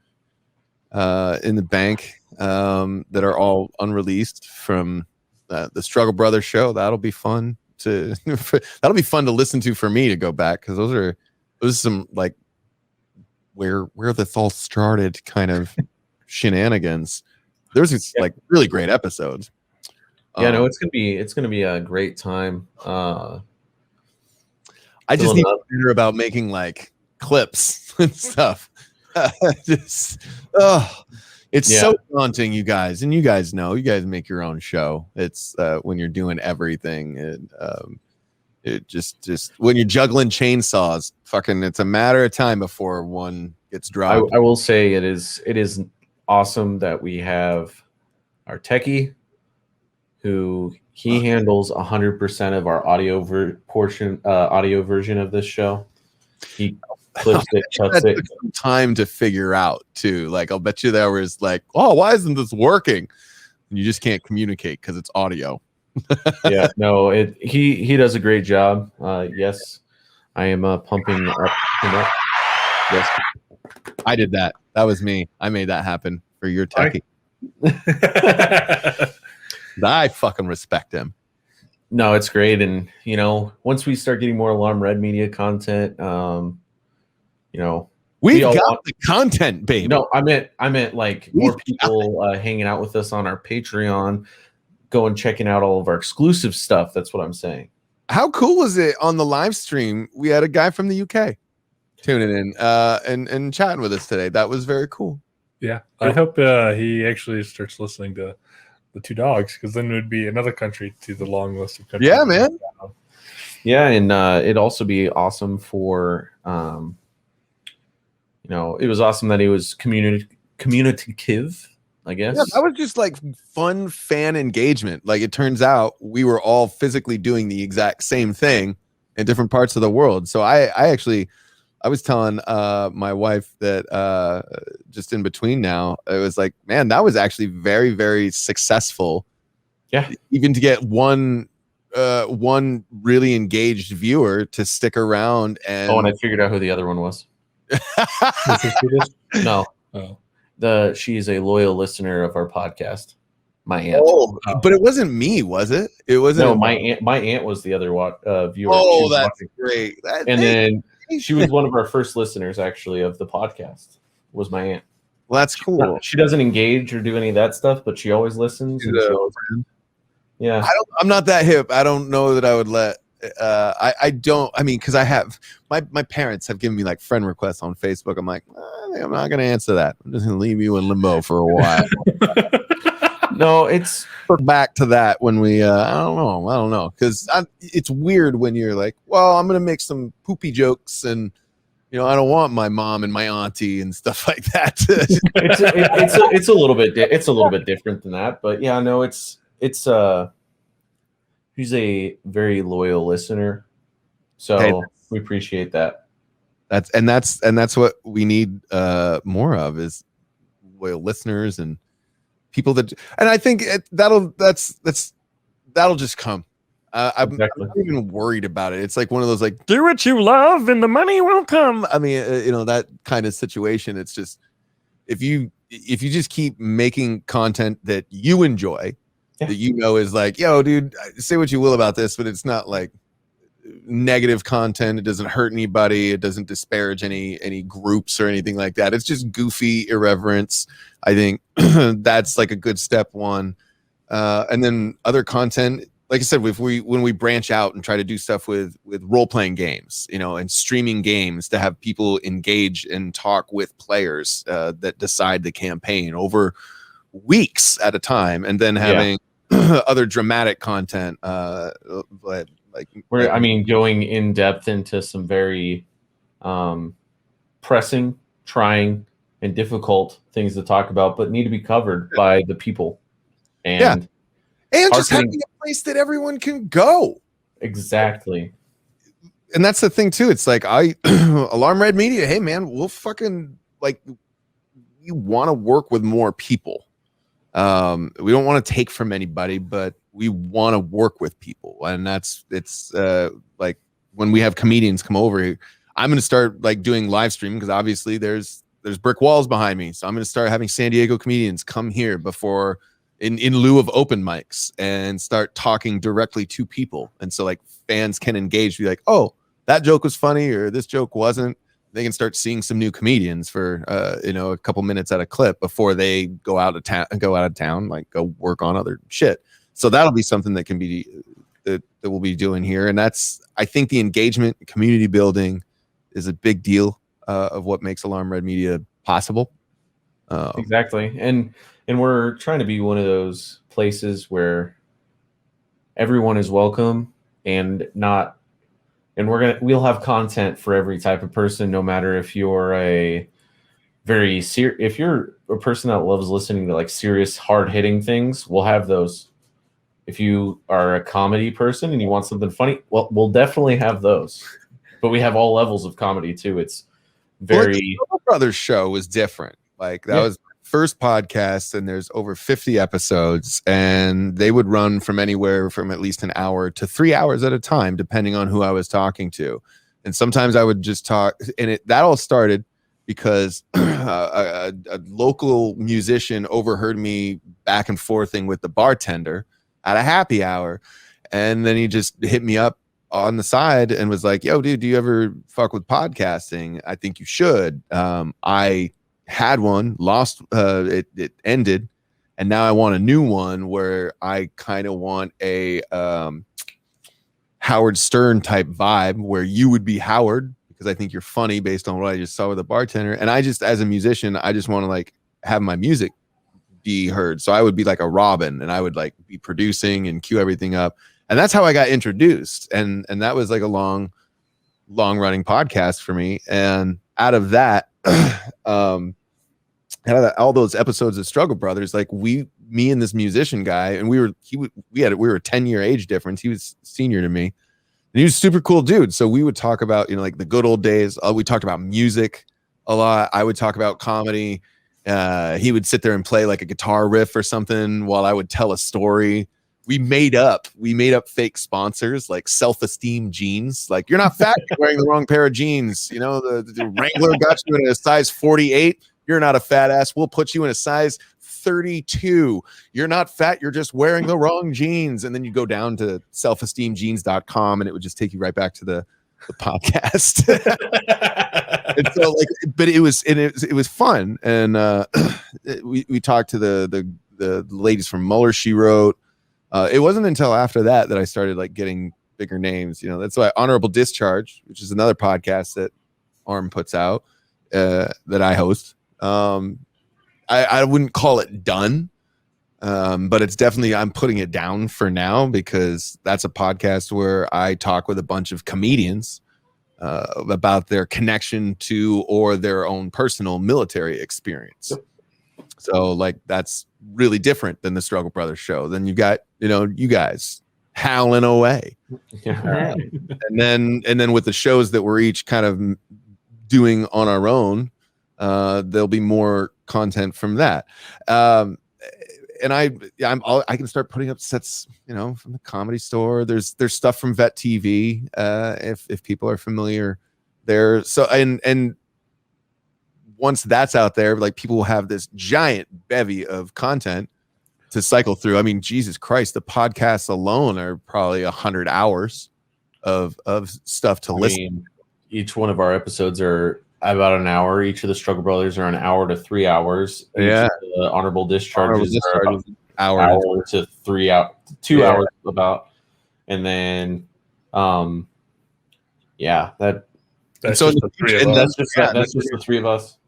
in the bank that are all unreleased from the Struggle Brothers show. That'll be fun to listen to for me to go back, because those are some like where this all started kind of shenanigans. There's these like really great episodes. Yeah, no, it's gonna be a great time. I just need to hear about making like clips and stuff. It's so daunting, you guys, and you guys know, you guys make your own show. It's when you're doing everything, and it just when you're juggling chainsaws, fucking, it's a matter of time before one gets dropped. I will say it is awesome that we have our techie, who he handles 100% of our audio version of this show. He clips it, cuts it. Some time to figure out too. Like, I'll bet you there was like, oh, why isn't this working? And you just can't communicate because it's audio. Yeah, no, he does a great job. Yes, I am pumping up. Yes, I did that. That was me. I made that happen for your techie. I fucking respect him. No, it's great, and once we start getting more Alarm Red Media content, we've got the content, baby. No, I meant like more people hanging out with us on our Patreon, going checking out all of our exclusive stuff. That's what I'm saying. How cool was it on the live stream? We had a guy from the UK tuning in and chatting with us today. That was very cool. Yeah, I hope he actually starts listening to the Two Dogs, because then it would be another country to the long list of countries. Yeah, man. Yeah, and it'd also be awesome for it was awesome that he was communicative, I guess. Yeah, that was just like fun fan engagement. Like, it turns out we were all physically doing the exact same thing in different parts of the world. So I was telling my wife that just in between now, it was like, man, that was actually very, very successful. Yeah. Even to get one really engaged viewer to stick around. And and I figured out who the other one was. No. Oh. She's a loyal listener of our podcast. My aunt. Oh, but it wasn't me, was it? It wasn't. No, my aunt was the other viewer. Oh, that's great. Then she was one of our first listeners, actually, of the podcast. Was my aunt. Well, that's cool. She doesn't engage or do any of that stuff, but she always listens. Yeah, I'm not that hip. I don't know that I would let. I don't. I mean, because I have my parents have given me like friend requests on Facebook. I'm like, I think I'm not going to answer that. I'm just going to leave you in limbo for a while. No, it's back to that when we. I don't know, because it's weird when you're like, well, I'm going to make some poopy jokes, and I don't want my mom and my auntie and stuff like that. it's a little bit. It's a little bit different than that, but yeah, no, it's. She's a very loyal listener, so we appreciate that. That's what we need more of, is loyal listeners and people that. And I think that'll just come. I'm not even worried about it. It's like one of those like, do what you love and the money will come. I mean, that kind of situation. It's just if you just keep making content that you enjoy. Yeah. That is like, yo, dude, say what you will about this, but it's not like negative content. It doesn't hurt anybody. It doesn't disparage any groups or anything like that. It's just goofy irreverence. I think that's like a good step one. And then other content, like I said, when we branch out and try to do stuff with role-playing games, and streaming games, to have people engage and talk with players that decide the campaign over weeks at a time, and then having other dramatic content, going in depth into some very pressing, trying, and difficult things to talk about, but need to be covered by the people. And and just marketing- having a place that everyone can go. exactly. And that's the thing too. It's like Alarm Red Media. Hey man, we'll fucking like. We want to work with more people. We don't want to take from anybody, but we want to work with people, and it's like when we have comedians come over here, I'm going to start like doing live streaming because obviously there's brick walls behind me, so I'm going to start having San Diego comedians come here before in lieu of open mics and start talking directly to people, and so like fans can engage, be like, oh, that joke was funny or this joke wasn't. They can start seeing some new comedians for a couple minutes at a clip before they go out of town, like go work on other shit. So that'll be something that can be that we'll be doing here, and that's, I think, the engagement, community building is a big deal of what makes Alarm Red Media possible. Exactly, and we're trying to be one of those places where everyone is welcome and not. And we'll have content for every type of person, no matter if you're if you're a person that loves listening to like serious, hard hitting things, we'll have those. If you are a comedy person and you want something funny, well, we'll definitely have those. But we have all levels of comedy too. It's very. Well, the Brutus Brothers show was different. Like that was first podcast, and there's over 50 episodes, and they would run from anywhere from at least an hour to 3 hours at a time, depending on who I was talking to. And sometimes I would just talk, and that all started because a local musician overheard me back and forthing with the bartender at a happy hour, and then he just hit me up on the side and was like, yo, dude, do you ever fuck with podcasting? I think you should. I had one, lost, it ended, and now I want a new one where I kind of want a Howard Stern type vibe where you would be Howard, because I think you're funny based on what I just saw with the bartender, and I just, as a musician, I just want to like have my music be heard. So I would be like a Robin, and I would like be producing and cue everything up, and that's how I got introduced, and that was like a long running podcast for me. And out of that, all those episodes of Struggle Brothers, like me and this musician guy, and we were a 10-year age difference. He was senior to me, and he was a super cool dude. So we would talk about, like the good old days. We talked about music a lot. I would talk about comedy. He would sit there and play like a guitar riff or something while I would tell a story. We made up fake sponsors like Self-Esteem Jeans. Like, you're not fat, you're wearing the wrong pair of jeans. The Wrangler got you in a size 48. You're not a fat ass. We'll put you in a size 32. You're not fat. You're just wearing the wrong jeans. And then you go down to selfesteemjeans.com and it would just take you right back to the podcast. And so but it was fun. And we talked to the ladies from Muller, She Wrote. It wasn't until after that I started like getting bigger names. That's why Honorable Discharge, which is another podcast that Arm puts out, that I host. I wouldn't call it done, but it's definitely, I'm putting it down for now, because that's a podcast where I talk with a bunch of comedians about their connection to or their own personal military experience. So like that's really different than the Struggle Brothers show. Then you got you guys howling away, and then with the shows that we're each kind of doing on our own, there'll be more content from that. And I can start putting up sets, from the Comedy Store. There's stuff from Vet TV, if people are familiar there. So and once that's out there, like, people will have this giant bevy of content to cycle through. I mean, Jesus Christ, the podcasts alone are probably 100 hours of stuff to listen. Each one of our episodes are about an hour. Each of the Struggle Brothers are an hour to 3 hours. Yeah. Each of the Honorable Discharges are about hour to 3 hours, 2 hours about. And then, That's so just the three of us. that's just the three of us.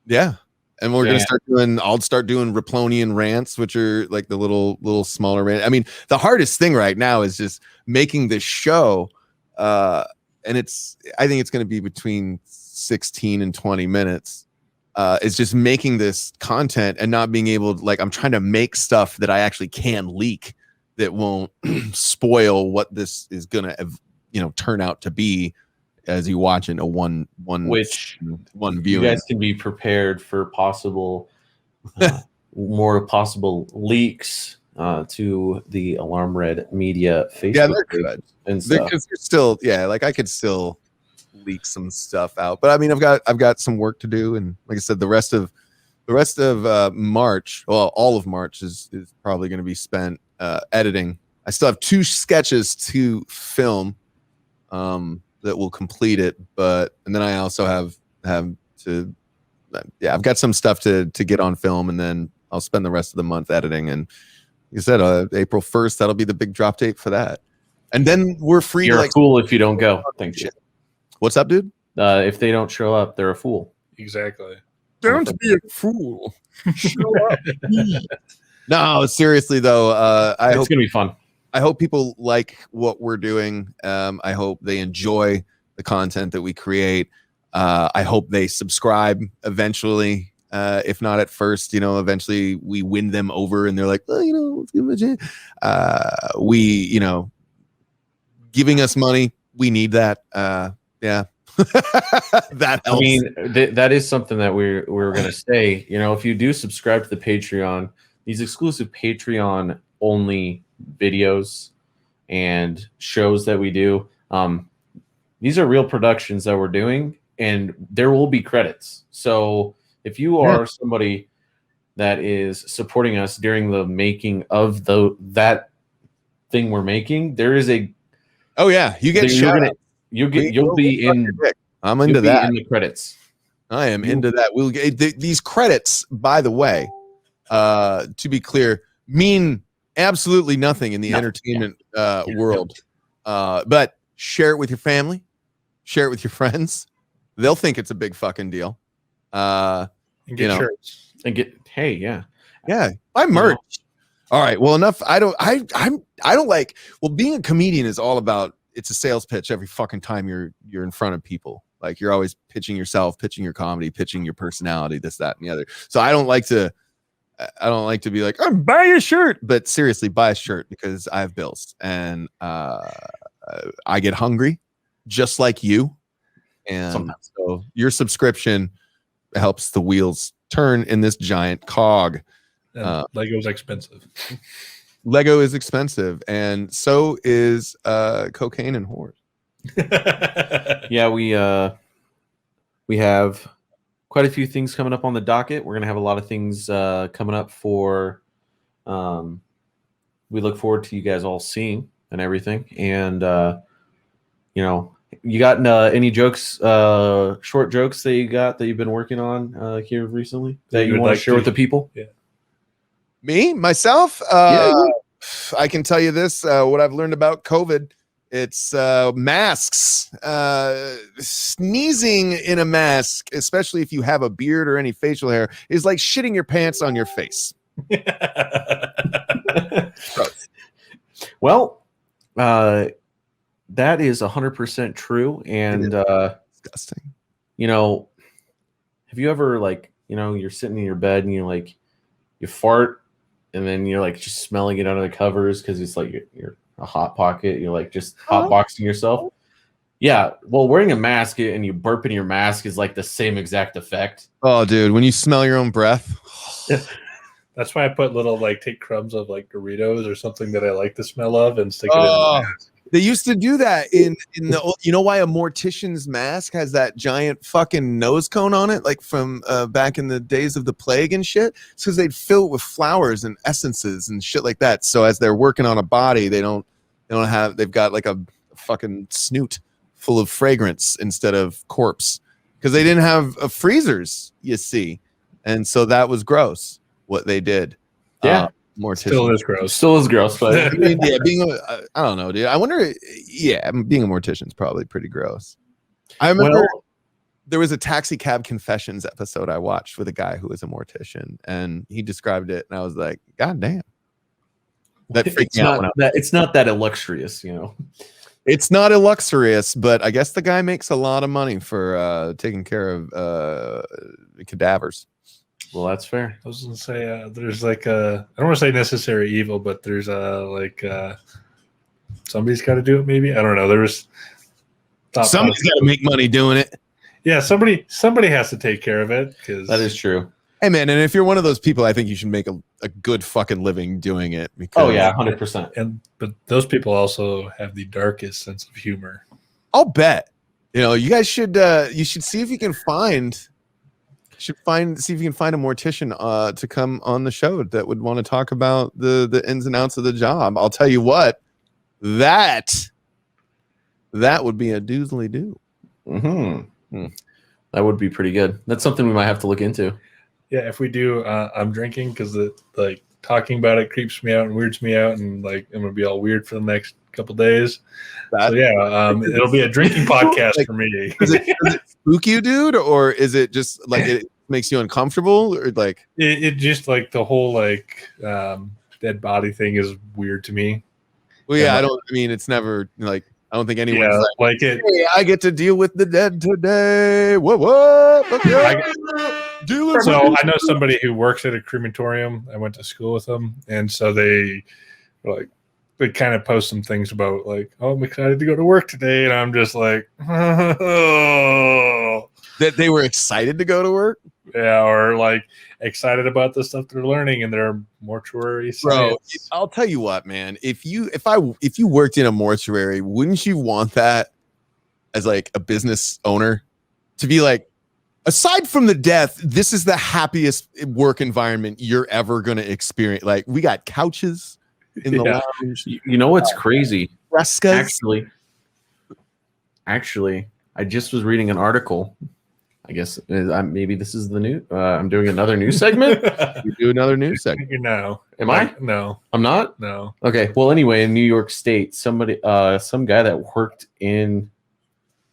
Yeah. And we're gonna start doing. I'll start doing Riplonian rants, which are like the little smaller rant. I mean, the hardest thing right now is just making this show, and I think it's going to be between 16 and 20 minutes. Is just making this content and not being able to, like, I'm trying to make stuff that I actually can leak that won't spoil what this is gonna, turn out to be as you watch it a one you viewing. guys can be prepared for possible more possible leaks to the Alarm Red Media Facebook page and stuff. Because still, like I could still leak some stuff out, but I mean, I've got some work to do, and like I said, the rest of March, well, all of March is probably going to be spent editing. I still have 2 sketches to film that will complete it, and then I also have to, I've got some stuff to get on film, and then I'll spend the rest of the month editing. And like I said, April 1st, that'll be the big drop date for that, and then we're free. You're to, a fool if you don't go. Thank you. What's up, dude? If they don't show up, they're a fool. Exactly. Don't be a fool. Show up. No, seriously though, It's gonna be fun. I hope people like what we're doing. I hope they enjoy the content that we create. I hope they subscribe eventually. If not at first, eventually we win them over and they're like, well, let's give them a chance. Giving us money, we need that. Yeah. That helps. I mean, that is something that we're going to say. If you do subscribe to the Patreon, these exclusive Patreon only videos and shows that we do, these are real productions that we're doing, and there will be credits. So if you are somebody that is supporting us during the making of that thing we're making, there is a you get shout out. You'll be in. I'm into that. In the credits. I am into that. We'll get these credits, by the way, to be clear, mean absolutely nothing in the entertainment world. But share it with your family, share it with your friends. They'll think it's a big fucking deal. And get shirts. And buy merch. All right. Well, enough. I don't like. Well, being a comedian is all about. It's a sales pitch every fucking time you're in front of people. Like, you're always pitching yourself, pitching your comedy, pitching your personality, this, that, and the other. So I don't like to be like, oh, buy a shirt. But seriously, buy a shirt, because I have bills, and I get hungry just like you. And sometimes. So your subscription helps the wheels turn in this giant cog. Lego's expensive. Lego is expensive, and so is cocaine and whores. Yeah, we have quite a few things coming up on the docket. We're gonna have a lot of things coming up for. We look forward to you guys all seeing and everything. And you got any jokes, short jokes that you've been working on here recently that you want to share with the people? Yeah. Me, myself, I can tell you this, what I've learned about COVID, it's masks. Sneezing in a mask, especially if you have a beard or any facial hair, is like shitting your pants on your face. Well, that is 100% true. And disgusting. Have you ever, you're sitting in your bed and you fart, and then you're just smelling it under the covers because it's like you're a hot pocket. You're just hotboxing yourself. Yeah. Well, wearing a mask and you burp in your mask is the same exact effect. Oh, dude, when you smell your own breath. That's why I put little take crumbs of Doritos or something that I like the smell of and stick it in the mask. They used to do that in the. You know why a mortician's mask has that giant fucking nose cone on it, from back in the days of the plague and shit? It's because they'd fill it with flowers and essences and shit like that. So as they're working on a body, they've got a fucking snoot full of fragrance instead of corpse, because they didn't have freezers, you see, and so that was gross what they did. Yeah. Still is gross. But I mean, I don't know, dude. I wonder. Yeah, being a mortician is probably pretty gross. I remember there was a Taxi Cab Confessions episode I watched with a guy who was a mortician, and he described it, and I was like, God damn. That freaked me out. It's not that illustrious, It's not illustrious, but I guess the guy makes a lot of money for taking care of cadavers. Well, that's fair. I was gonna say there's like a I don't want to say necessary evil, but there's somebody's got to do it. Maybe I don't know. There's Somebody's got to make money doing it. Yeah, somebody has to take care of it. Because That is true. Hey man, and if you're one of those people, I think you should make a good fucking living doing it. Because Oh yeah, 100%. But those people also have the darkest sense of humor. I'll bet. You guys should see if you can find see if you can find a mortician to come on the show that would want to talk about the ins and outs of the job. I'll tell you what, that would be a doozly do. That would be pretty good. That's something we might have to look into. Yeah, if we do, I'm drinking because talking about it creeps me out and weirds me out, and I'm gonna be all weird for the next couple days. So yeah, it'll be a drinking podcast for me. Does it spook you, dude, or is it just like it makes you uncomfortable, or like it just like the whole dead body thing is weird to me. Well, yeah, I mean, it's never like I don't think anyone's like it. Hey, I get to deal with the dead today. What? Okay. So I know somebody who works at a crematorium. I went to school with them, and so they kind of post some things about oh, I'm excited to go to work today, and I'm just like, oh. That they were excited to go to work. Yeah, or excited about the stuff they're learning in their mortuary science. Bro, I'll tell you what, man. If you worked in a mortuary, wouldn't you want that as a business owner to be aside from the death, this is the happiest work environment you're ever going to experience. We got couches in the lounge. You know what's crazy? Frescas. Actually, I just was reading an article. I guess maybe this is the new. I'm doing another news segment. You do another news segment. No. Am I? No. I'm not? No. Okay. Well, anyway, in New York State, some guy that worked in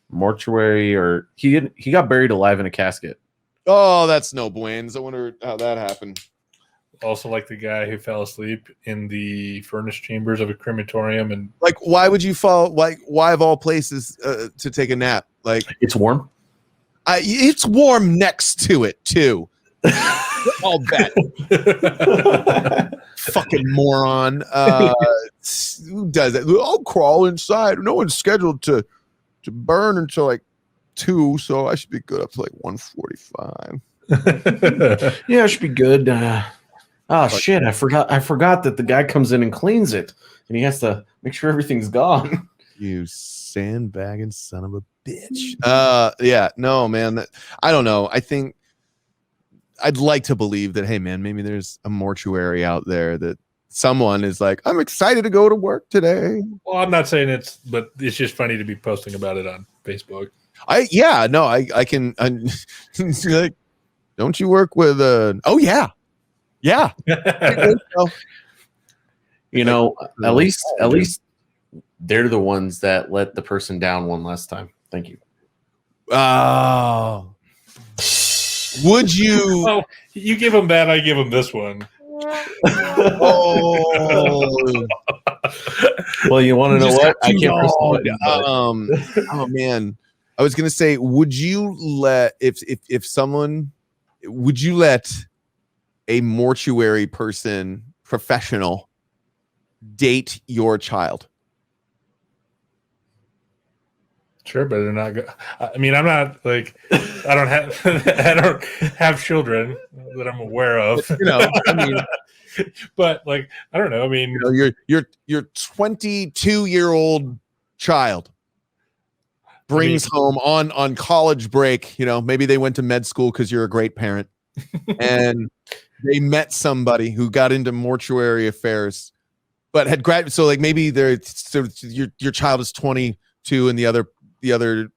mortuary, or he got buried alive in a casket. Oh, that's no buenos. I wonder how that happened. Also, the guy who fell asleep in the furnace chambers of a crematorium, and why would you fall? Why of all places to take a nap? It's warm. It's warm next to it too. I'll bet. Fucking moron. Who does it? I'll crawl inside. No one's scheduled to burn until 2, so I should be good up to 1:45. Yeah, I should be good. Shit! I forgot that the guy comes in and cleans it, and he has to make sure everything's gone. You sandbagging son of a bitch. Yeah, no, man. I don't know. I think I'd like to believe that, hey, man, maybe there's a mortuary out there that someone is I'm excited to go to work today. Well, I'm not saying but it's just funny to be posting about it on Facebook. I can. Don't you work with oh yeah. At least they're the ones that let the person down one last time. Thank you. Oh. Would you? Oh, you give them that, I give them this one. Oh. Well, you want to know what? I can't press the button, oh man, I was gonna say, would you let would you let a mortuary professional date your child? Sure, but they're not good. I mean, I'm not I don't have children that I'm aware of. I mean, but I don't know. I mean, your 22-year-old child brings home on college break. Maybe they went to med school because you're a great parent, and they met somebody who got into mortuary affairs, but had graduated. So maybe your child is 22, and the other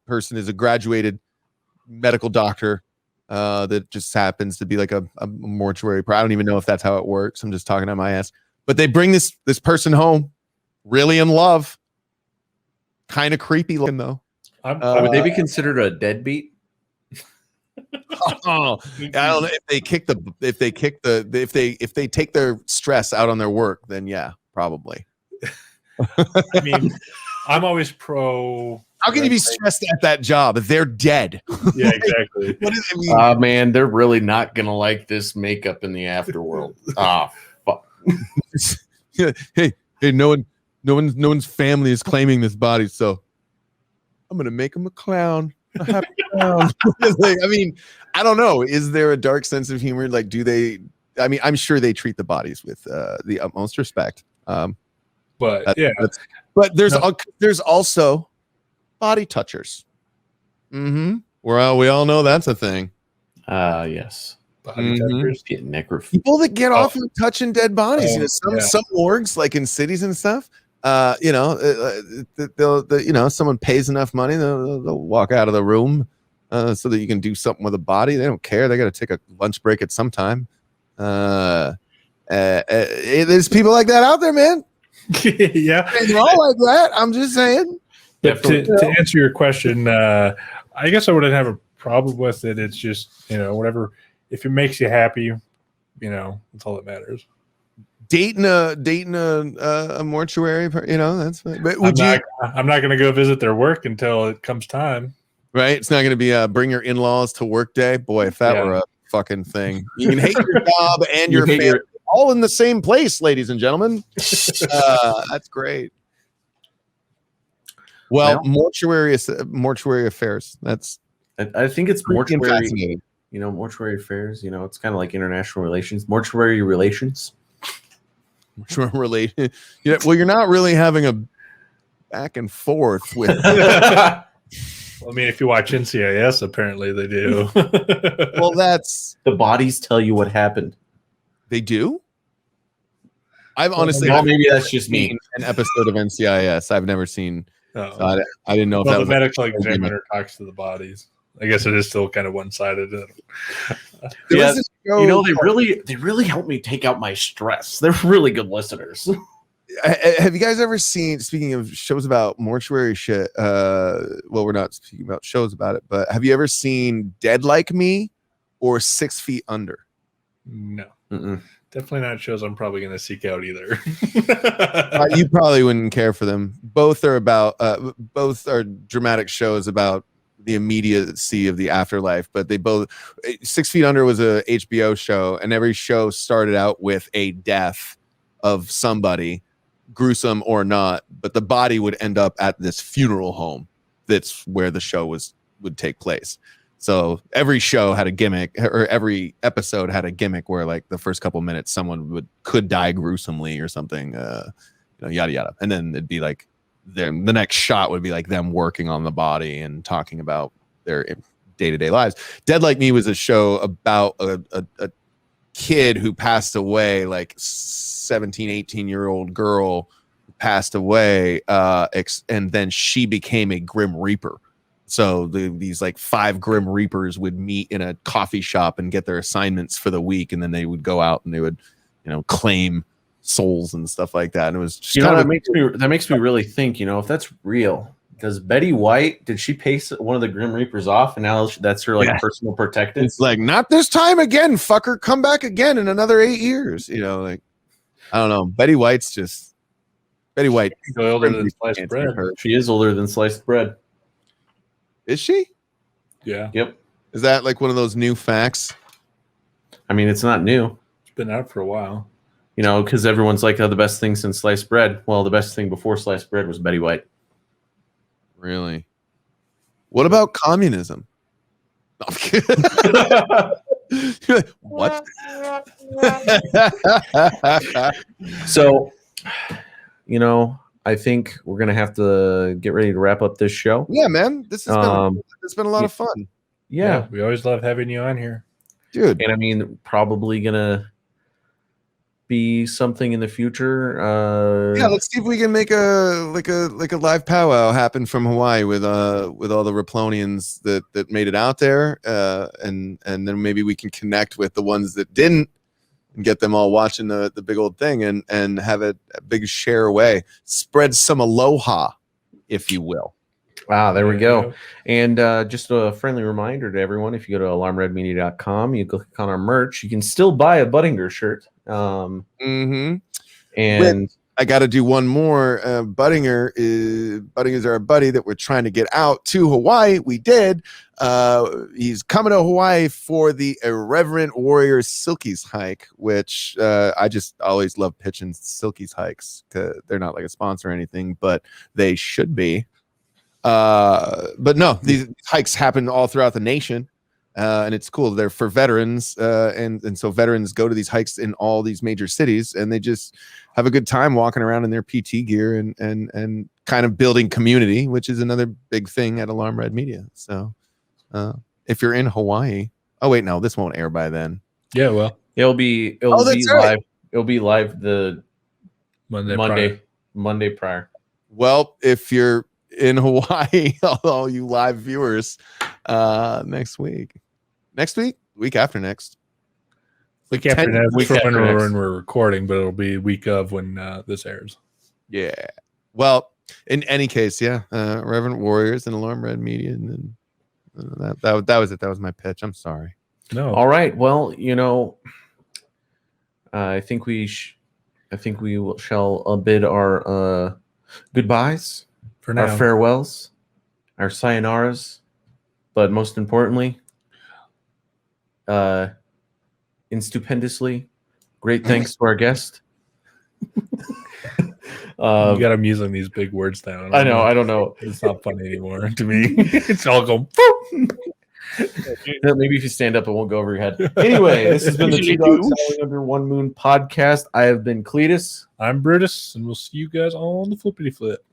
person is a graduated medical doctor that just happens to be a mortuary. I don't even know if that's how it works. I'm just talking out my ass. But they bring this person home, really in love, kind of creepy looking though. Would they be considered a deadbeat? I don't know if they take their stress out on their work, then yeah, probably. I mean, I'm always pro. How can you be stressed at that job? They're dead. Yeah, exactly. What does it mean? Man, they're really not gonna like this makeup in the afterworld. Fuck. hey, no one's family is claiming this body, so I'm gonna make him a clown. A happy clown. Like, I mean, I don't know. Is there a dark sense of humor? Like, do they? I mean, I'm sure they treat the bodies with the utmost respect. But yeah, but there's also body touchers. Mm-hmm. Well, we all know that's a thing. Yes. body touchers. Getting necrophilia. People that get off of touching dead bodies. Some morgues, like in cities and stuff. Someone pays enough money, they'll walk out of the room so that you can do something with a body. They don't care. They got to take a lunch break at some time. There's people like that out there, man. Yeah, they're all like that. I'm just saying. But to answer your question, I guess I wouldn't have a problem with it. It's just, whatever. If it makes you happy, that's all that matters. Dating a mortuary, that's fine. But I'm not going to go visit their work until it comes time. Right? It's not going to be bring your in-laws to work day. Boy, if that were a fucking thing, you can hate your job and your family all in the same place, ladies and gentlemen. That's great. Well, mortuary affairs. I think it's mortuary. Mortuary affairs. It's kind of like international relations. Mortuary relations. Related. Yeah. Well, you're not really having a back and forth with. I mean, if you watch NCIS, apparently they do. Well, that's the bodies tell you what happened. They do. I've honestly, maybe that's just me. An episode of NCIS. I've never seen. Oh. So I didn't know if that the was medical examiner talks to the bodies. I guess it is still kind of one-sided. Yeah, they really helped me take out my stress. They're really good listeners. Have you guys ever seen, speaking of shows about mortuary shit, we're not speaking about shows about it, but have you ever seen Dead Like Me or 6 Feet Under? No. Definitely not shows I'm probably going to seek out either. You probably wouldn't care for them. Both are dramatic shows about the immediacy of the afterlife, but 6 Feet Under was a HBO show, and every show started out with a death of somebody, gruesome or not, but the body would end up at this funeral home. That's where the show would take place. So every show had a gimmick, or every episode had a gimmick where, like, the first couple minutes someone could die gruesomely or something, yada yada, and then it'd be like the next shot would be like them working on the body and talking about their day-to-day lives. Dead Like Me was a show about a kid who passed away, like 18-year-old girl who passed away, and then she became a Grim Reaper. So these like 5 Grim Reapers would meet in a coffee shop and get their assignments for the week, and then they would go out and they would, claim souls and stuff like that. And it was just that makes me really think, if that's real. Does Betty White, did she pay one of the Grim Reapers off, and now that's her personal protectant? It's like, not this time again, fucker. Come back again in another 8 years. I don't know. Betty White. She's older than sliced bread. She is older than sliced bread. Is she? Yeah. Yep. Is that like one of those new facts? I mean, it's not new. It's been out for a while. Because everyone's like, the best thing since sliced bread. Well, the best thing before sliced bread was Betty White. Really? What about communism? No, I'm kidding. What? So, I think we're gonna have to get ready to wrap up this show. Yeah, man. It's been a lot of fun. Yeah, we always love having you on here, dude. And I mean, probably gonna be something in the future. Let's see if we can make a live powwow happen from Hawaii with all the Riplonians that made it out there, and then maybe we can connect with the ones that didn't and get them all watching the big old thing and have a big share away, spread some aloha, if you will. Wow, there we go. And just a friendly reminder to everyone, if you go to alarmredmedia.com, you click on our merch, you can still buy a Buttinger shirt. And I I got to do one more. Buttinger is our buddy that we're trying to get out to Hawaii. We did. He's coming to Hawaii for the Irreverent Warriors Silkies hike, which I just always love pitching Silkies hikes because they're not like a sponsor or anything, but they should be. But no, these hikes happen all throughout the nation. And it's cool. They're for veterans, and so veterans go to these hikes in all these major cities, and they just have a good time walking around in their PT gear and kind of building community, which is another big thing at Alarm Red Media. So, if you're in Hawaii, oh wait, no, this won't air by then. Yeah, well, It'll be that's right. live. It'll be live the Monday prior. Well, if you're in Hawaii, all you live viewers, next week, week after next. Week after next, week from after next. when we're recording, but it'll be week of when this airs. Yeah. Well, in any case, yeah, Reverend Warriors and Alarm Red Media, and then that was it. That was my pitch. I'm sorry. No. All right. Well, I think we shall bid our goodbyes, For now. our farewells, our sayonaras, but most importantly, in stupendously, great thanks to our guest. You got him using these big words now. I know. I don't know. It's not funny anymore to me. It's all going. Maybe if you stand up, it won't go over your head. Anyway, this has been the Two Dogs Howling Under One Moon podcast. I have been Cletus. I'm Brutus, and we'll see you guys on the flippity flip.